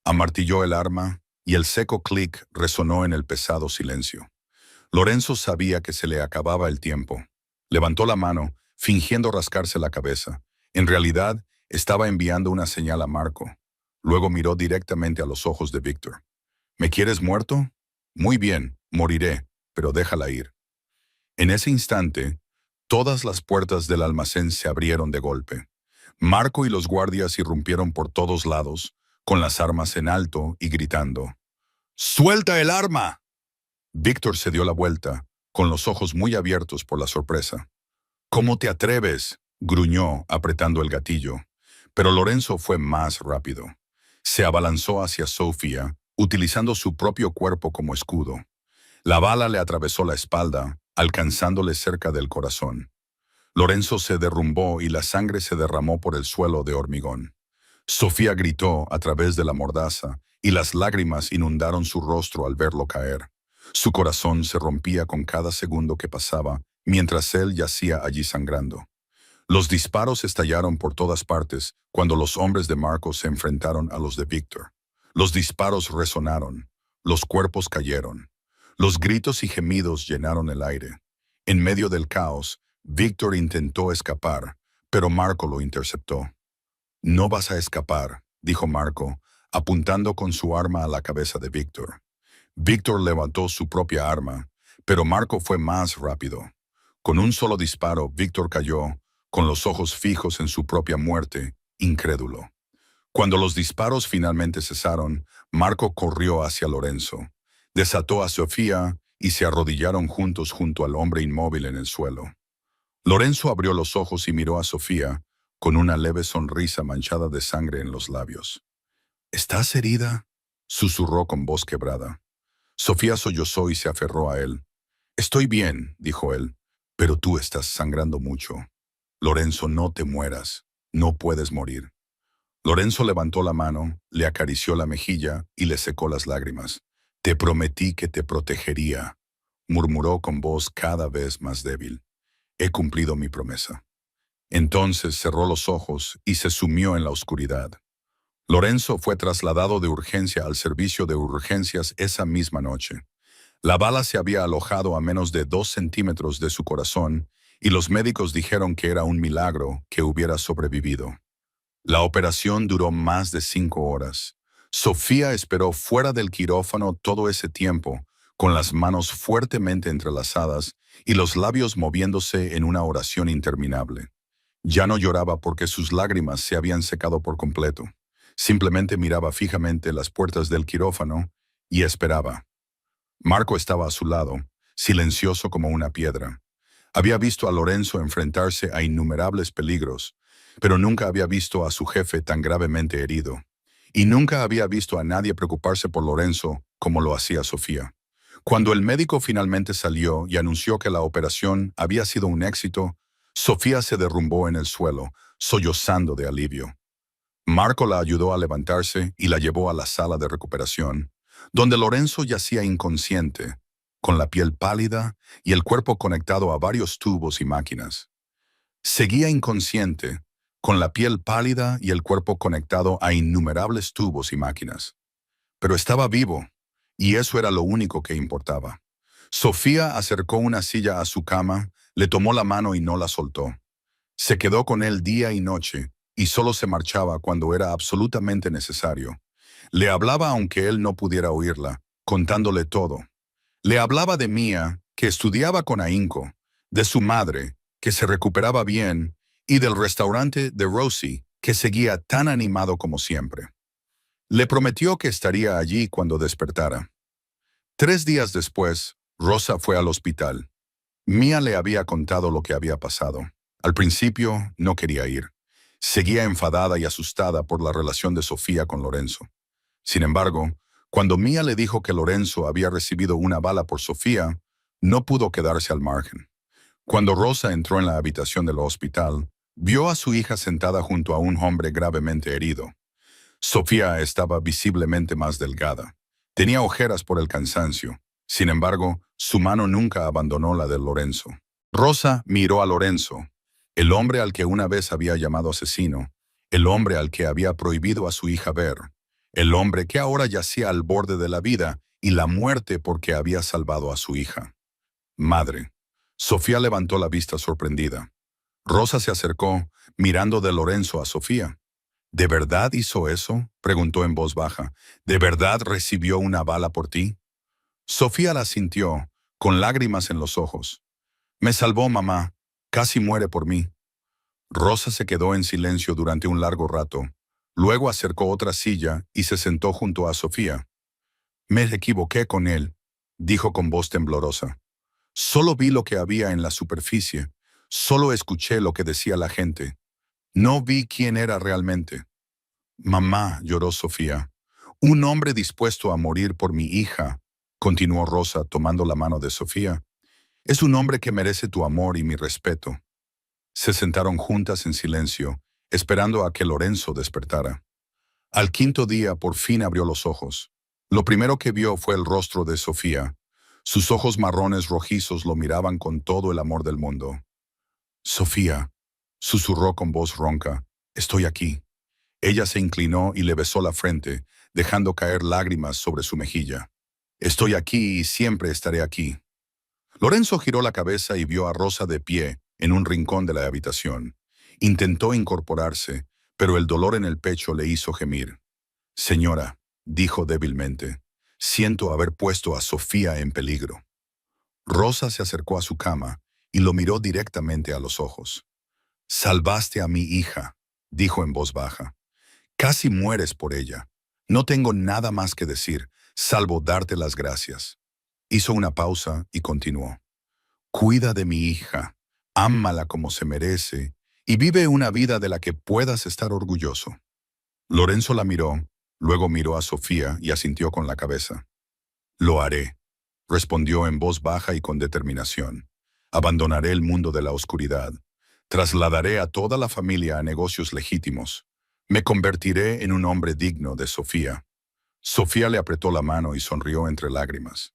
Amartilló el arma y el seco clic resonó en el pesado silencio. Lorenzo sabía que se le acababa el tiempo. Levantó la mano, fingiendo rascarse la cabeza. En realidad, estaba enviando una señal a Marco. Luego miró directamente a los ojos de Víctor. ¿Me quieres muerto? Muy bien, moriré, pero déjala ir. En ese instante, todas las puertas del almacén se abrieron de golpe. Marco y los guardias irrumpieron por todos lados, con las armas en alto y gritando. ¡Suelta el arma! Víctor se dio la vuelta, con los ojos muy abiertos por la sorpresa. ¿Cómo te atreves?, gruñó, apretando el gatillo. Pero Lorenzo fue más rápido. Se abalanzó hacia Sofía, utilizando su propio cuerpo como escudo. La bala le atravesó la espalda, alcanzándole cerca del corazón. Lorenzo se derrumbó y la sangre se derramó por el suelo de hormigón. Sofía gritó a través de la mordaza y las lágrimas inundaron su rostro al verlo caer. Su corazón se rompía con cada segundo que pasaba, mientras él yacía allí sangrando. Los disparos estallaron por todas partes cuando los hombres de Marco se enfrentaron a los de Víctor. Los disparos resonaron, los cuerpos cayeron. Los gritos y gemidos llenaron el aire. En medio del caos, Víctor intentó escapar, pero Marco lo interceptó. No vas a escapar, dijo Marco, apuntando con su arma a la cabeza de Víctor. Víctor levantó su propia arma, pero Marco fue más rápido. Con un solo disparo, Víctor cayó, con los ojos fijos en su propia muerte, incrédulo. Cuando los disparos finalmente cesaron, Marco corrió hacia Lorenzo. Desató a Sofía y se arrodillaron juntos junto al hombre inmóvil en el suelo. Lorenzo abrió los ojos y miró a Sofía, con una leve sonrisa manchada de sangre en los labios. ¿Estás herida?, susurró con voz quebrada. Sofía sollozó y se aferró a él. Estoy bien, dijo él, pero tú estás sangrando mucho. Lorenzo, no te mueras. No puedes morir. Lorenzo levantó la mano, le acarició la mejilla y le secó las lágrimas. Te prometí que te protegería, murmuró con voz cada vez más débil. He cumplido mi promesa. Entonces cerró los ojos y se sumió en la oscuridad. Lorenzo fue trasladado de urgencia al servicio de urgencias esa misma noche. La bala se había alojado a menos de 2 centímetros de su corazón y los médicos dijeron que era un milagro que hubiera sobrevivido. La operación duró más de 5 horas. Sofía esperó fuera del quirófano todo ese tiempo, con las manos fuertemente entrelazadas y los labios moviéndose en una oración interminable. Ya no lloraba porque sus lágrimas se habían secado por completo. Simplemente miraba fijamente las puertas del quirófano y esperaba. Marco estaba a su lado, silencioso como una piedra. Había visto a Lorenzo enfrentarse a innumerables peligros, pero nunca había visto a su jefe tan gravemente herido. Y nunca había visto a nadie preocuparse por Lorenzo como lo hacía Sofía. Cuando el médico finalmente salió y anunció que la operación había sido un éxito, Sofía se derrumbó en el suelo, sollozando de alivio. Marco la ayudó a levantarse y la llevó a la sala de recuperación, donde Lorenzo yacía inconsciente, con la piel pálida y el cuerpo conectado a varios tubos y máquinas. Seguía inconsciente, con la piel pálida y el cuerpo conectado a innumerables tubos y máquinas. Pero estaba vivo, y eso era lo único que importaba. Sofía acercó una silla a su cama, le tomó la mano y no la soltó. Se quedó con él día y noche, y solo se marchaba cuando era absolutamente necesario. Le hablaba aunque él no pudiera oírla, contándole todo. Le hablaba de Mia, que estudiaba con ahínco, de su madre, que se recuperaba bien, y del restaurante de Rosie, que seguía tan animado como siempre. Le prometió que estaría allí cuando despertara. 3 días después, Rosa fue al hospital. Mia le había contado lo que había pasado. Al principio, no quería ir. Seguía enfadada y asustada por la relación de Sofía con Lorenzo. Sin embargo, cuando Mia le dijo que Lorenzo había recibido una bala por Sofía, no pudo quedarse al margen. Cuando Rosa entró en la habitación del hospital, vio a su hija sentada junto a un hombre gravemente herido. Sofía estaba visiblemente más delgada. Tenía ojeras por el cansancio. Sin embargo, su mano nunca abandonó la de Lorenzo. Rosa miró a Lorenzo, el hombre al que una vez había llamado asesino, el hombre al que había prohibido a su hija ver, el hombre que ahora yacía al borde de la vida y la muerte porque había salvado a su hija. Madre. Sofía levantó la vista sorprendida. Rosa se acercó, mirando de Lorenzo a Sofía. ¿De verdad hizo eso?, preguntó en voz baja. ¿De verdad recibió una bala por ti? Sofía la sintió, con lágrimas en los ojos. Me salvó, mamá. Casi muere por mí. Rosa se quedó en silencio durante un largo rato. Luego acercó otra silla y se sentó junto a Sofía. Me equivoqué con él, dijo con voz temblorosa. Solo vi lo que había en la superficie. Solo escuché lo que decía la gente. No vi quién era realmente. Mamá, lloró Sofía. Un hombre dispuesto a morir por mi hija, continuó Rosa tomando la mano de Sofía. Es un hombre que merece tu amor y mi respeto. Se sentaron juntas en silencio, esperando a que Lorenzo despertara. Al quinto día por fin abrió los ojos. Lo primero que vio fue el rostro de Sofía. Sus ojos marrones rojizos lo miraban con todo el amor del mundo. Sofía, susurró con voz ronca, estoy aquí. Ella se inclinó y le besó la frente, dejando caer lágrimas sobre su mejilla. Estoy aquí y siempre estaré aquí. Lorenzo giró la cabeza y vio a Rosa de pie en un rincón de la habitación. Intentó incorporarse, pero el dolor en el pecho le hizo gemir. Señora, dijo débilmente, siento haber puesto a Sofía en peligro. Rosa se acercó a su cama y lo miró directamente a los ojos. Salvaste a mi hija, dijo en voz baja. Casi mueres por ella. No tengo nada más que decir, salvo darte las gracias. Hizo una pausa y continuó. Cuida de mi hija, ámala como se merece y vive una vida de la que puedas estar orgulloso. Lorenzo la miró, luego miró a Sofía y asintió con la cabeza. Lo haré, respondió en voz baja y con determinación. Abandonaré el mundo de la oscuridad. Trasladaré a toda la familia a negocios legítimos. Me convertiré en un hombre digno de Sofía. Sofía le apretó la mano y sonrió entre lágrimas.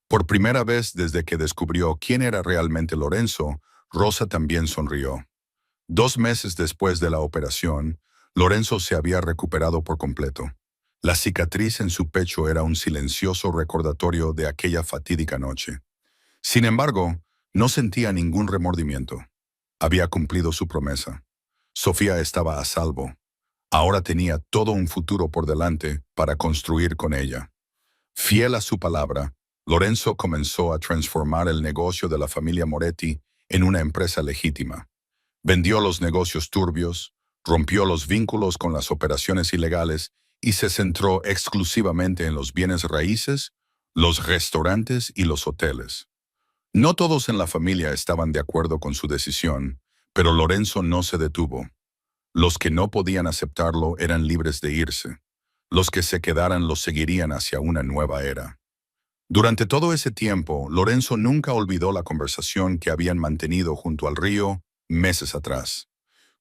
Por primera vez desde que descubrió quién era realmente Lorenzo, Rosa también sonrió. 2 meses después de la operación, Lorenzo se había recuperado por completo. La cicatriz en su pecho era un silencioso recordatorio de aquella fatídica noche. Sin embargo, no sentía ningún remordimiento. Había cumplido su promesa. Sofía estaba a salvo. Ahora tenía todo un futuro por delante para construir con ella. Fiel a su palabra, Lorenzo comenzó a transformar el negocio de la familia Moretti en una empresa legítima. Vendió los negocios turbios, rompió los vínculos con las operaciones ilegales y se centró exclusivamente en los bienes raíces, los restaurantes y los hoteles. No todos en la familia estaban de acuerdo con su decisión, pero Lorenzo no se detuvo. Los que no podían aceptarlo eran libres de irse. Los que se quedaran los seguirían hacia una nueva era. Durante todo ese tiempo, Lorenzo nunca olvidó la conversación que habían mantenido junto al río meses atrás.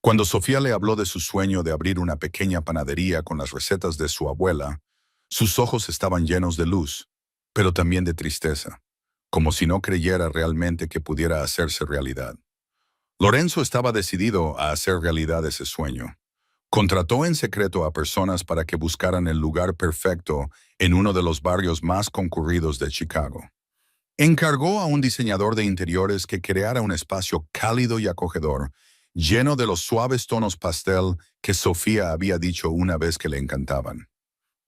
Cuando Sofía le habló de su sueño de abrir una pequeña panadería con las recetas de su abuela, sus ojos estaban llenos de luz, pero también de tristeza, como si no creyera realmente que pudiera hacerse realidad. Lorenzo estaba decidido a hacer realidad ese sueño. Contrató en secreto a personas para que buscaran el lugar perfecto en uno de los barrios más concurridos de Chicago. Encargó a un diseñador de interiores que creara un espacio cálido y acogedor, lleno de los suaves tonos pastel que Sofía había dicho una vez que le encantaban.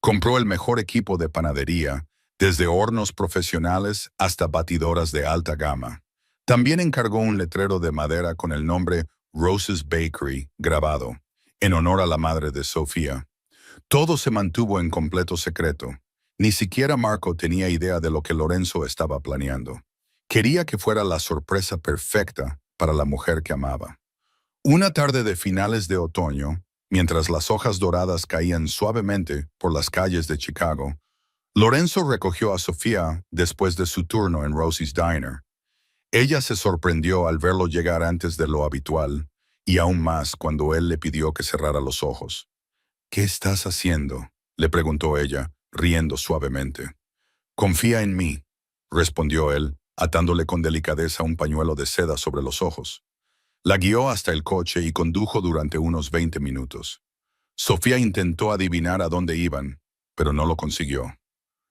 Compró el mejor equipo de panadería, desde hornos profesionales hasta batidoras de alta gama. También encargó un letrero de madera con el nombre Rose's Bakery grabado, en honor a la madre de Sofía. Todo se mantuvo en completo secreto. Ni siquiera Marco tenía idea de lo que Lorenzo estaba planeando. Quería que fuera la sorpresa perfecta para la mujer que amaba. Una tarde de finales de otoño, mientras las hojas doradas caían suavemente por las calles de Chicago, Lorenzo recogió a Sofía después de su turno en Rosie's Diner. Ella se sorprendió al verlo llegar antes de lo habitual, y aún más cuando él le pidió que cerrara los ojos. «¿Qué estás haciendo?», le preguntó ella, riendo suavemente. «Confía en mí», respondió él, atándole con delicadeza un pañuelo de seda sobre los ojos. La guió hasta el coche y condujo durante unos 20 minutos. Sofía intentó adivinar a dónde iban, pero no lo consiguió.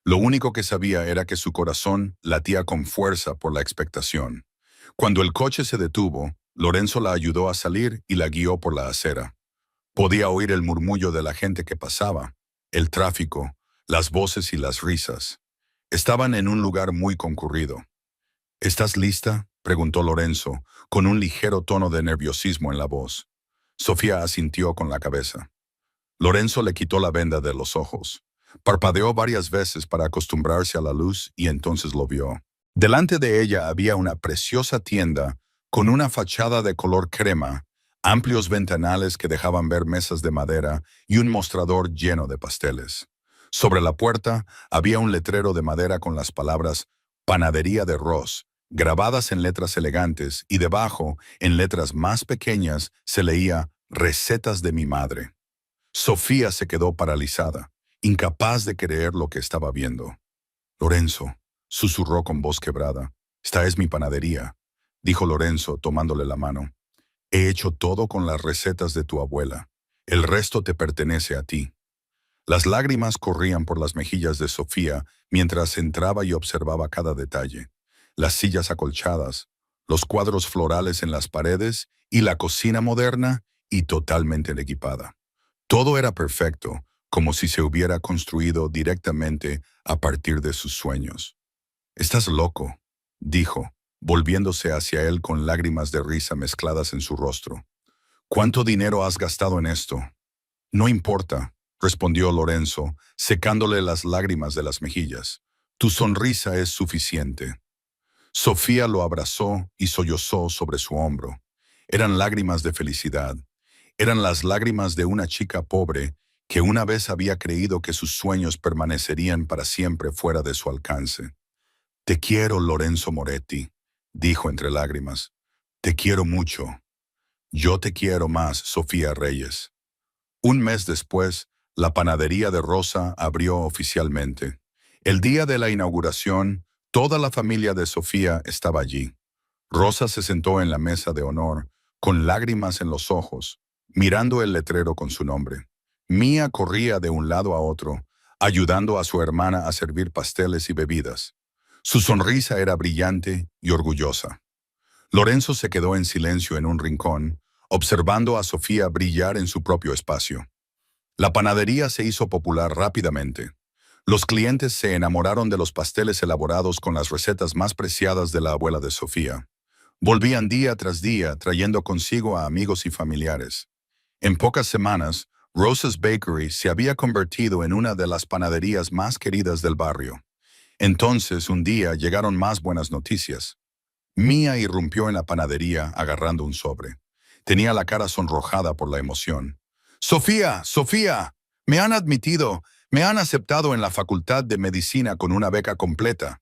Lo único que sabía era que su corazón latía con fuerza por la expectación. Cuando el coche se detuvo, Lorenzo la ayudó a salir y la guió por la acera. Podía oír el murmullo de la gente que pasaba, el tráfico, las voces y las risas. Estaban en un lugar muy concurrido. «¿Estás lista?», preguntó Lorenzo, con un ligero tono de nerviosismo en la voz. Sofía asintió con la cabeza. Lorenzo le quitó la venda de los ojos. Parpadeó varias veces para acostumbrarse a la luz y entonces lo vio. Delante de ella había una preciosa tienda con una fachada de color crema, amplios ventanales que dejaban ver mesas de madera y un mostrador lleno de pasteles. Sobre la puerta había un letrero de madera con las palabras «Panadería de Ross», grabadas en letras elegantes, y debajo, en letras más pequeñas, se leía «Recetas de mi madre». Sofía se quedó paralizada, incapaz de creer lo que estaba viendo. «Lorenzo», susurró con voz quebrada. «Esta es mi panadería», dijo Lorenzo tomándole la mano. «He hecho todo con las recetas de tu abuela. El resto te pertenece a ti». Las lágrimas corrían por las mejillas de Sofía mientras entraba y observaba cada detalle. Las sillas acolchadas, los cuadros florales en las paredes y la cocina moderna y totalmente equipada. Todo era perfecto, como si se hubiera construido directamente a partir de sus sueños. «Estás loco», dijo, volviéndose hacia él con lágrimas de risa mezcladas en su rostro. «¿Cuánto dinero has gastado en esto?». «No importa», respondió Lorenzo, secándole las lágrimas de las mejillas. «Tu sonrisa es suficiente». Sofía lo abrazó y sollozó sobre su hombro. Eran lágrimas de felicidad. Eran las lágrimas de una chica pobre que una vez había creído que sus sueños permanecerían para siempre fuera de su alcance. «Te quiero, Lorenzo Moretti», dijo entre lágrimas. «Te quiero mucho». «Yo te quiero más, Sofía Reyes». Un mes después, la panadería de Rosa abrió oficialmente. El día de la inauguración, toda la familia de Sofía estaba allí. Rosa se sentó en la mesa de honor, con lágrimas en los ojos, mirando el letrero con su nombre. Mía corría de un lado a otro, ayudando a su hermana a servir pasteles y bebidas. Su sonrisa era brillante y orgullosa. Lorenzo se quedó en silencio en un rincón, observando a Sofía brillar en su propio espacio. La panadería se hizo popular rápidamente. Los clientes se enamoraron de los pasteles elaborados con las recetas más preciadas de la abuela de Sofía. Volvían día tras día, trayendo consigo a amigos y familiares. En pocas semanas, Rose's Bakery se había convertido en una de las panaderías más queridas del barrio. Entonces, un día, llegaron más buenas noticias. Mía irrumpió en la panadería agarrando un sobre. Tenía la cara sonrojada por la emoción. «¡Sofía! ¡Sofía! Me han admitido! Me han aceptado en la Facultad de Medicina con una beca completa».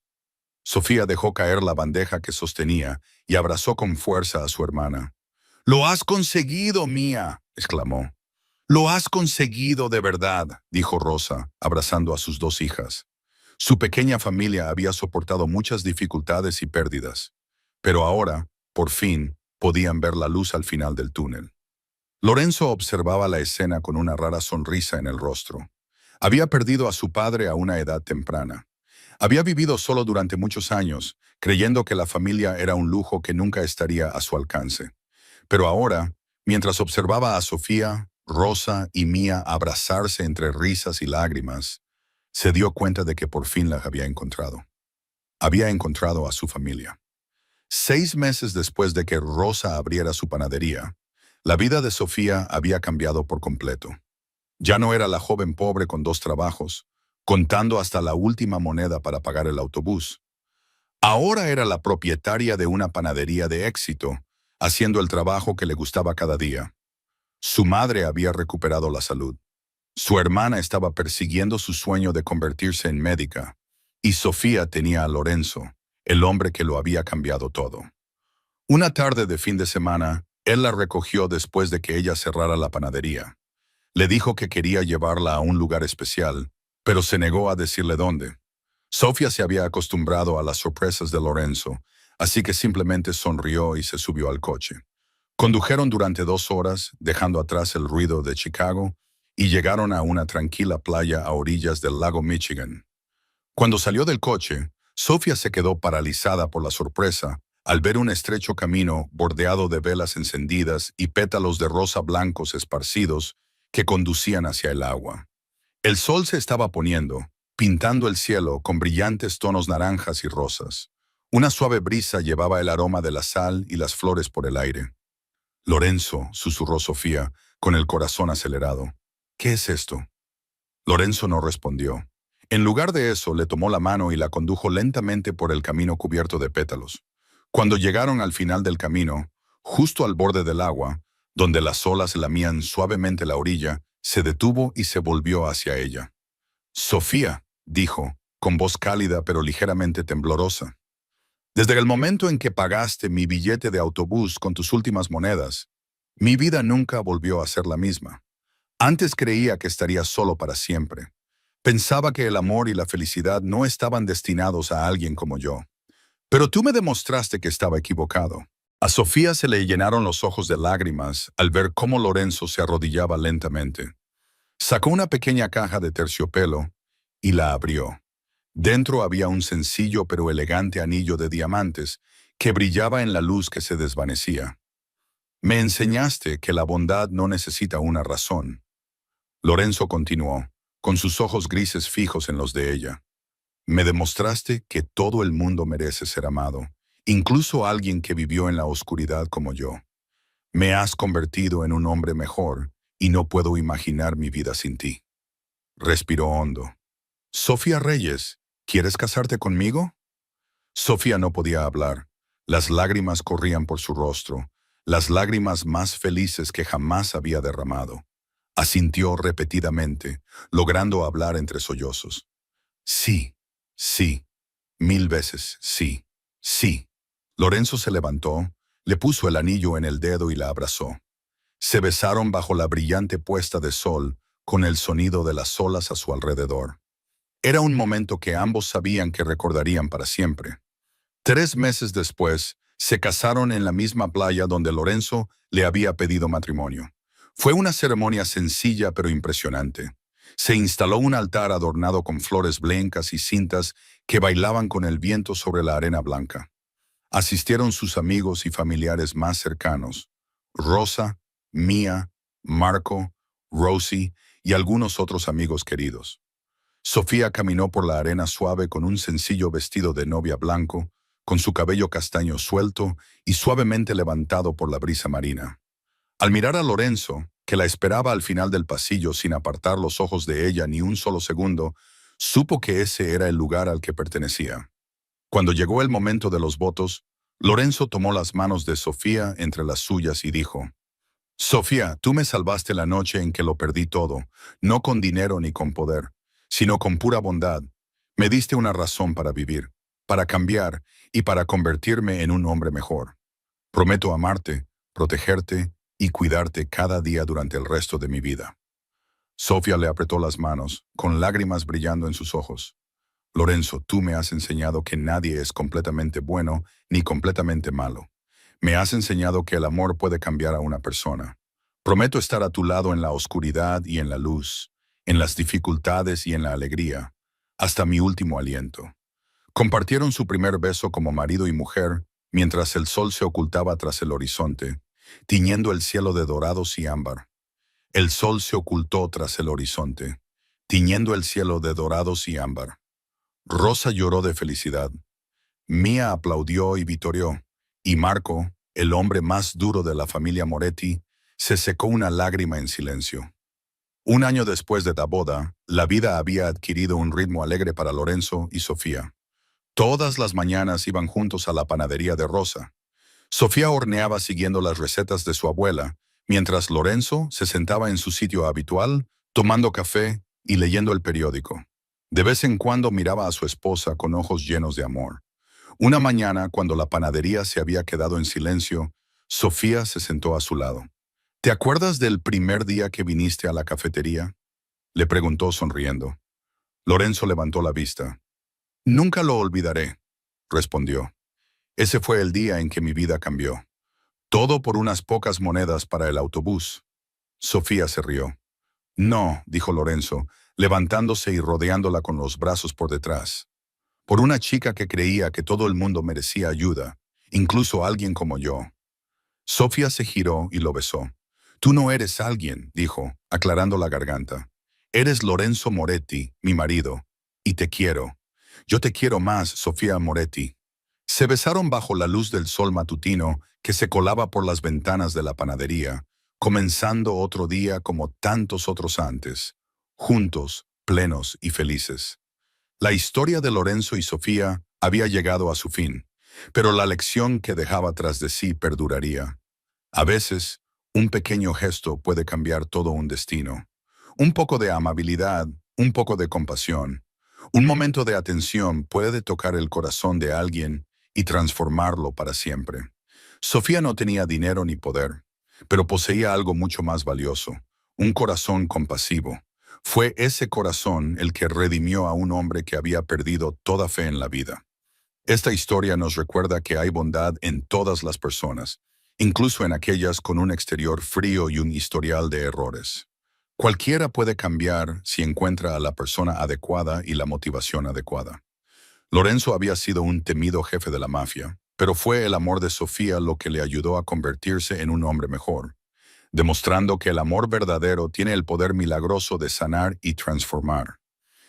Sofía dejó caer la bandeja que sostenía y abrazó con fuerza a su hermana. «¡Lo has conseguido, Mía!», exclamó. «Lo has conseguido de verdad», dijo Rosa, abrazando a sus dos hijas. Su pequeña familia había soportado muchas dificultades y pérdidas, pero ahora, por fin, podían ver la luz al final del túnel. Lorenzo observaba la escena con una rara sonrisa en el rostro. Había perdido a su padre a una edad temprana. Había vivido solo durante muchos años, creyendo que la familia era un lujo que nunca estaría a su alcance. Pero ahora, mientras observaba a Sofía, Rosa y Mía abrazarse entre risas y lágrimas, se dio cuenta de que por fin las había encontrado. Había encontrado a su familia. 6 meses después de que Rosa abriera su panadería, la vida de Sofía había cambiado por completo. Ya no era la joven pobre con 2 trabajos, contando hasta la última moneda para pagar el autobús. Ahora era la propietaria de una panadería de éxito, haciendo el trabajo que le gustaba cada día. Su madre había recuperado la salud. Su hermana estaba persiguiendo su sueño de convertirse en médica, y Sofía tenía a Lorenzo, el hombre que lo había cambiado todo. Una tarde de fin de semana, él la recogió después de que ella cerrara la panadería. Le dijo que quería llevarla a un lugar especial, pero se negó a decirle dónde. Sofía se había acostumbrado a las sorpresas de Lorenzo, así que simplemente sonrió y se subió al coche. Condujeron durante 2 horas, dejando atrás el ruido de Chicago, y llegaron a una tranquila playa a orillas del lago Michigan. Cuando salió del coche, Sofía se quedó paralizada por la sorpresa al ver un estrecho camino bordeado de velas encendidas y pétalos de rosa blancos esparcidos que conducían hacia el agua. El sol se estaba poniendo, pintando el cielo con brillantes tonos naranjas y rosas. Una suave brisa llevaba el aroma de la sal y las flores por el aire. «Lorenzo», susurró Sofía, con el corazón acelerado. «¿Qué es esto?». Lorenzo no respondió. En lugar de eso, le tomó la mano y la condujo lentamente por el camino cubierto de pétalos. Cuando llegaron al final del camino, justo al borde del agua, donde las olas lamían suavemente la orilla, se detuvo y se volvió hacia ella. «Sofía», dijo, con voz cálida pero ligeramente temblorosa. «Desde el momento en que pagaste mi billete de autobús con tus últimas monedas, mi vida nunca volvió a ser la misma. Antes creía que estaría solo para siempre. Pensaba que el amor y la felicidad no estaban destinados a alguien como yo. Pero tú me demostraste que estaba equivocado». A Sofía se le llenaron los ojos de lágrimas al ver cómo Lorenzo se arrodillaba lentamente. Sacó una pequeña caja de terciopelo y la abrió. Dentro había un sencillo pero elegante anillo de diamantes que brillaba en la luz que se desvanecía. «Me enseñaste que la bondad no necesita una razón». Lorenzo continuó, con sus ojos grises fijos en los de ella. «Me demostraste que todo el mundo merece ser amado, incluso alguien que vivió en la oscuridad como yo. Me has convertido en un hombre mejor y no puedo imaginar mi vida sin ti». Respiró hondo. «Sofía Reyes, ¿quieres casarte conmigo?». Sofía no podía hablar. Las lágrimas corrían por su rostro, las lágrimas más felices que jamás había derramado. Asintió repetidamente, logrando hablar entre sollozos. «Sí, sí, 1000 veces, sí, sí». Lorenzo se levantó, le puso el anillo en el dedo y la abrazó. Se besaron bajo la brillante puesta de sol, con el sonido de las olas a su alrededor. Era un momento que ambos sabían que recordarían para siempre. 3 meses después, se casaron en la misma playa donde Lorenzo le había pedido matrimonio. Fue una ceremonia sencilla pero impresionante. Se instaló un altar adornado con flores blancas y cintas que bailaban con el viento sobre la arena blanca. Asistieron sus amigos y familiares más cercanos: Rosa, Mía, Marco, Rosie y algunos otros amigos queridos. Sofía caminó por la arena suave con un sencillo vestido de novia blanco, con su cabello castaño suelto y suavemente levantado por la brisa marina. Al mirar a Lorenzo, que la esperaba al final del pasillo sin apartar los ojos de ella ni un solo segundo, supo que ese era el lugar al que pertenecía. Cuando llegó el momento de los votos, Lorenzo tomó las manos de Sofía entre las suyas y dijo: «Sofía, tú me salvaste la noche en que lo perdí todo, no con dinero ni con poder, sino con pura bondad. Me diste una razón para vivir, para cambiar y para convertirme en un hombre mejor. Prometo amarte, protegerte y cuidarte cada día durante el resto de mi vida. Sofía le apretó las manos, con lágrimas brillando en sus ojos. Lorenzo, tú me has enseñado que nadie es completamente bueno ni completamente malo. Me has enseñado que el amor puede cambiar a una persona. Prometo estar a tu lado en la oscuridad y en la luz, en las dificultades y en la alegría, hasta mi último aliento. Compartieron su primer beso como marido y mujer, mientras el sol se ocultaba tras el horizonte, tiñendo el cielo de dorados y ámbar. El sol se ocultó tras el horizonte, tiñendo el cielo de dorados y ámbar. Rosa lloró de felicidad. Mía aplaudió y vitorió, y Marco, el hombre más duro de la familia Moretti, se secó una lágrima en silencio. Un año después de la boda, la vida había adquirido un ritmo alegre para Lorenzo y Sofía. Todas las mañanas iban juntos a la panadería de Rosa. Sofía horneaba siguiendo las recetas de su abuela, mientras Lorenzo se sentaba en su sitio habitual, tomando café y leyendo el periódico. De vez en cuando miraba a su esposa con ojos llenos de amor. Una mañana, cuando la panadería se había quedado en silencio, Sofía se sentó a su lado. ¿Te acuerdas del primer día que viniste a la cafetería?, le preguntó sonriendo. Lorenzo levantó la vista. Nunca lo olvidaré, respondió. Ese fue el día en que mi vida cambió. Todo por unas pocas monedas para el autobús. Sofía se rió. No, dijo Lorenzo, levantándose y rodeándola con los brazos por detrás. Por una chica que creía que todo el mundo merecía ayuda, incluso alguien como yo. Sofía se giró y lo besó. Tú no eres alguien, dijo, aclarando la garganta. Eres Lorenzo Moretti, mi marido, y te quiero. Yo te quiero más, Sofía Moretti. Se besaron bajo la luz del sol matutino que se colaba por las ventanas de la panadería, comenzando otro día como tantos otros antes, juntos, plenos y felices. La historia de Lorenzo y Sofía había llegado a su fin, pero la lección que dejaba tras de sí perduraría. A veces, un pequeño gesto puede cambiar todo un destino. Un poco de amabilidad, un poco de compasión, un momento de atención puede tocar el corazón de alguien y transformarlo para siempre. Sofía no tenía dinero ni poder, pero poseía algo mucho más valioso, un corazón compasivo. Fue ese corazón el que redimió a un hombre que había perdido toda fe en la vida. Esta historia nos recuerda que hay bondad en todas las personas, incluso en aquellas con un exterior frío y un historial de errores. Cualquiera puede cambiar si encuentra a la persona adecuada y la motivación adecuada. Lorenzo había sido un temido jefe de la mafia, pero fue el amor de Sofía lo que le ayudó a convertirse en un hombre mejor, demostrando que el amor verdadero tiene el poder milagroso de sanar y transformar.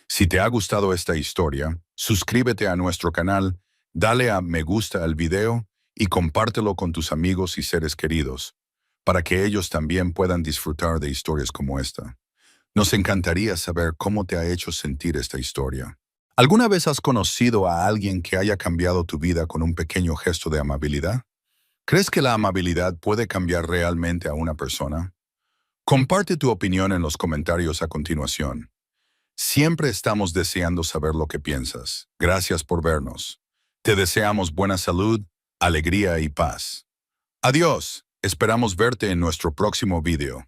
Si te ha gustado esta historia, suscríbete a nuestro canal, dale a me gusta al video y compártelo con tus amigos y seres queridos, para que ellos también puedan disfrutar de historias como esta. Nos encantaría saber cómo te ha hecho sentir esta historia. ¿Alguna vez has conocido a alguien que haya cambiado tu vida con un pequeño gesto de amabilidad? ¿Crees que la amabilidad puede cambiar realmente a una persona? Comparte tu opinión en los comentarios a continuación. Siempre estamos deseando saber lo que piensas. Gracias por vernos. Te deseamos buena salud, alegría y paz. Adiós. Esperamos verte en nuestro próximo video.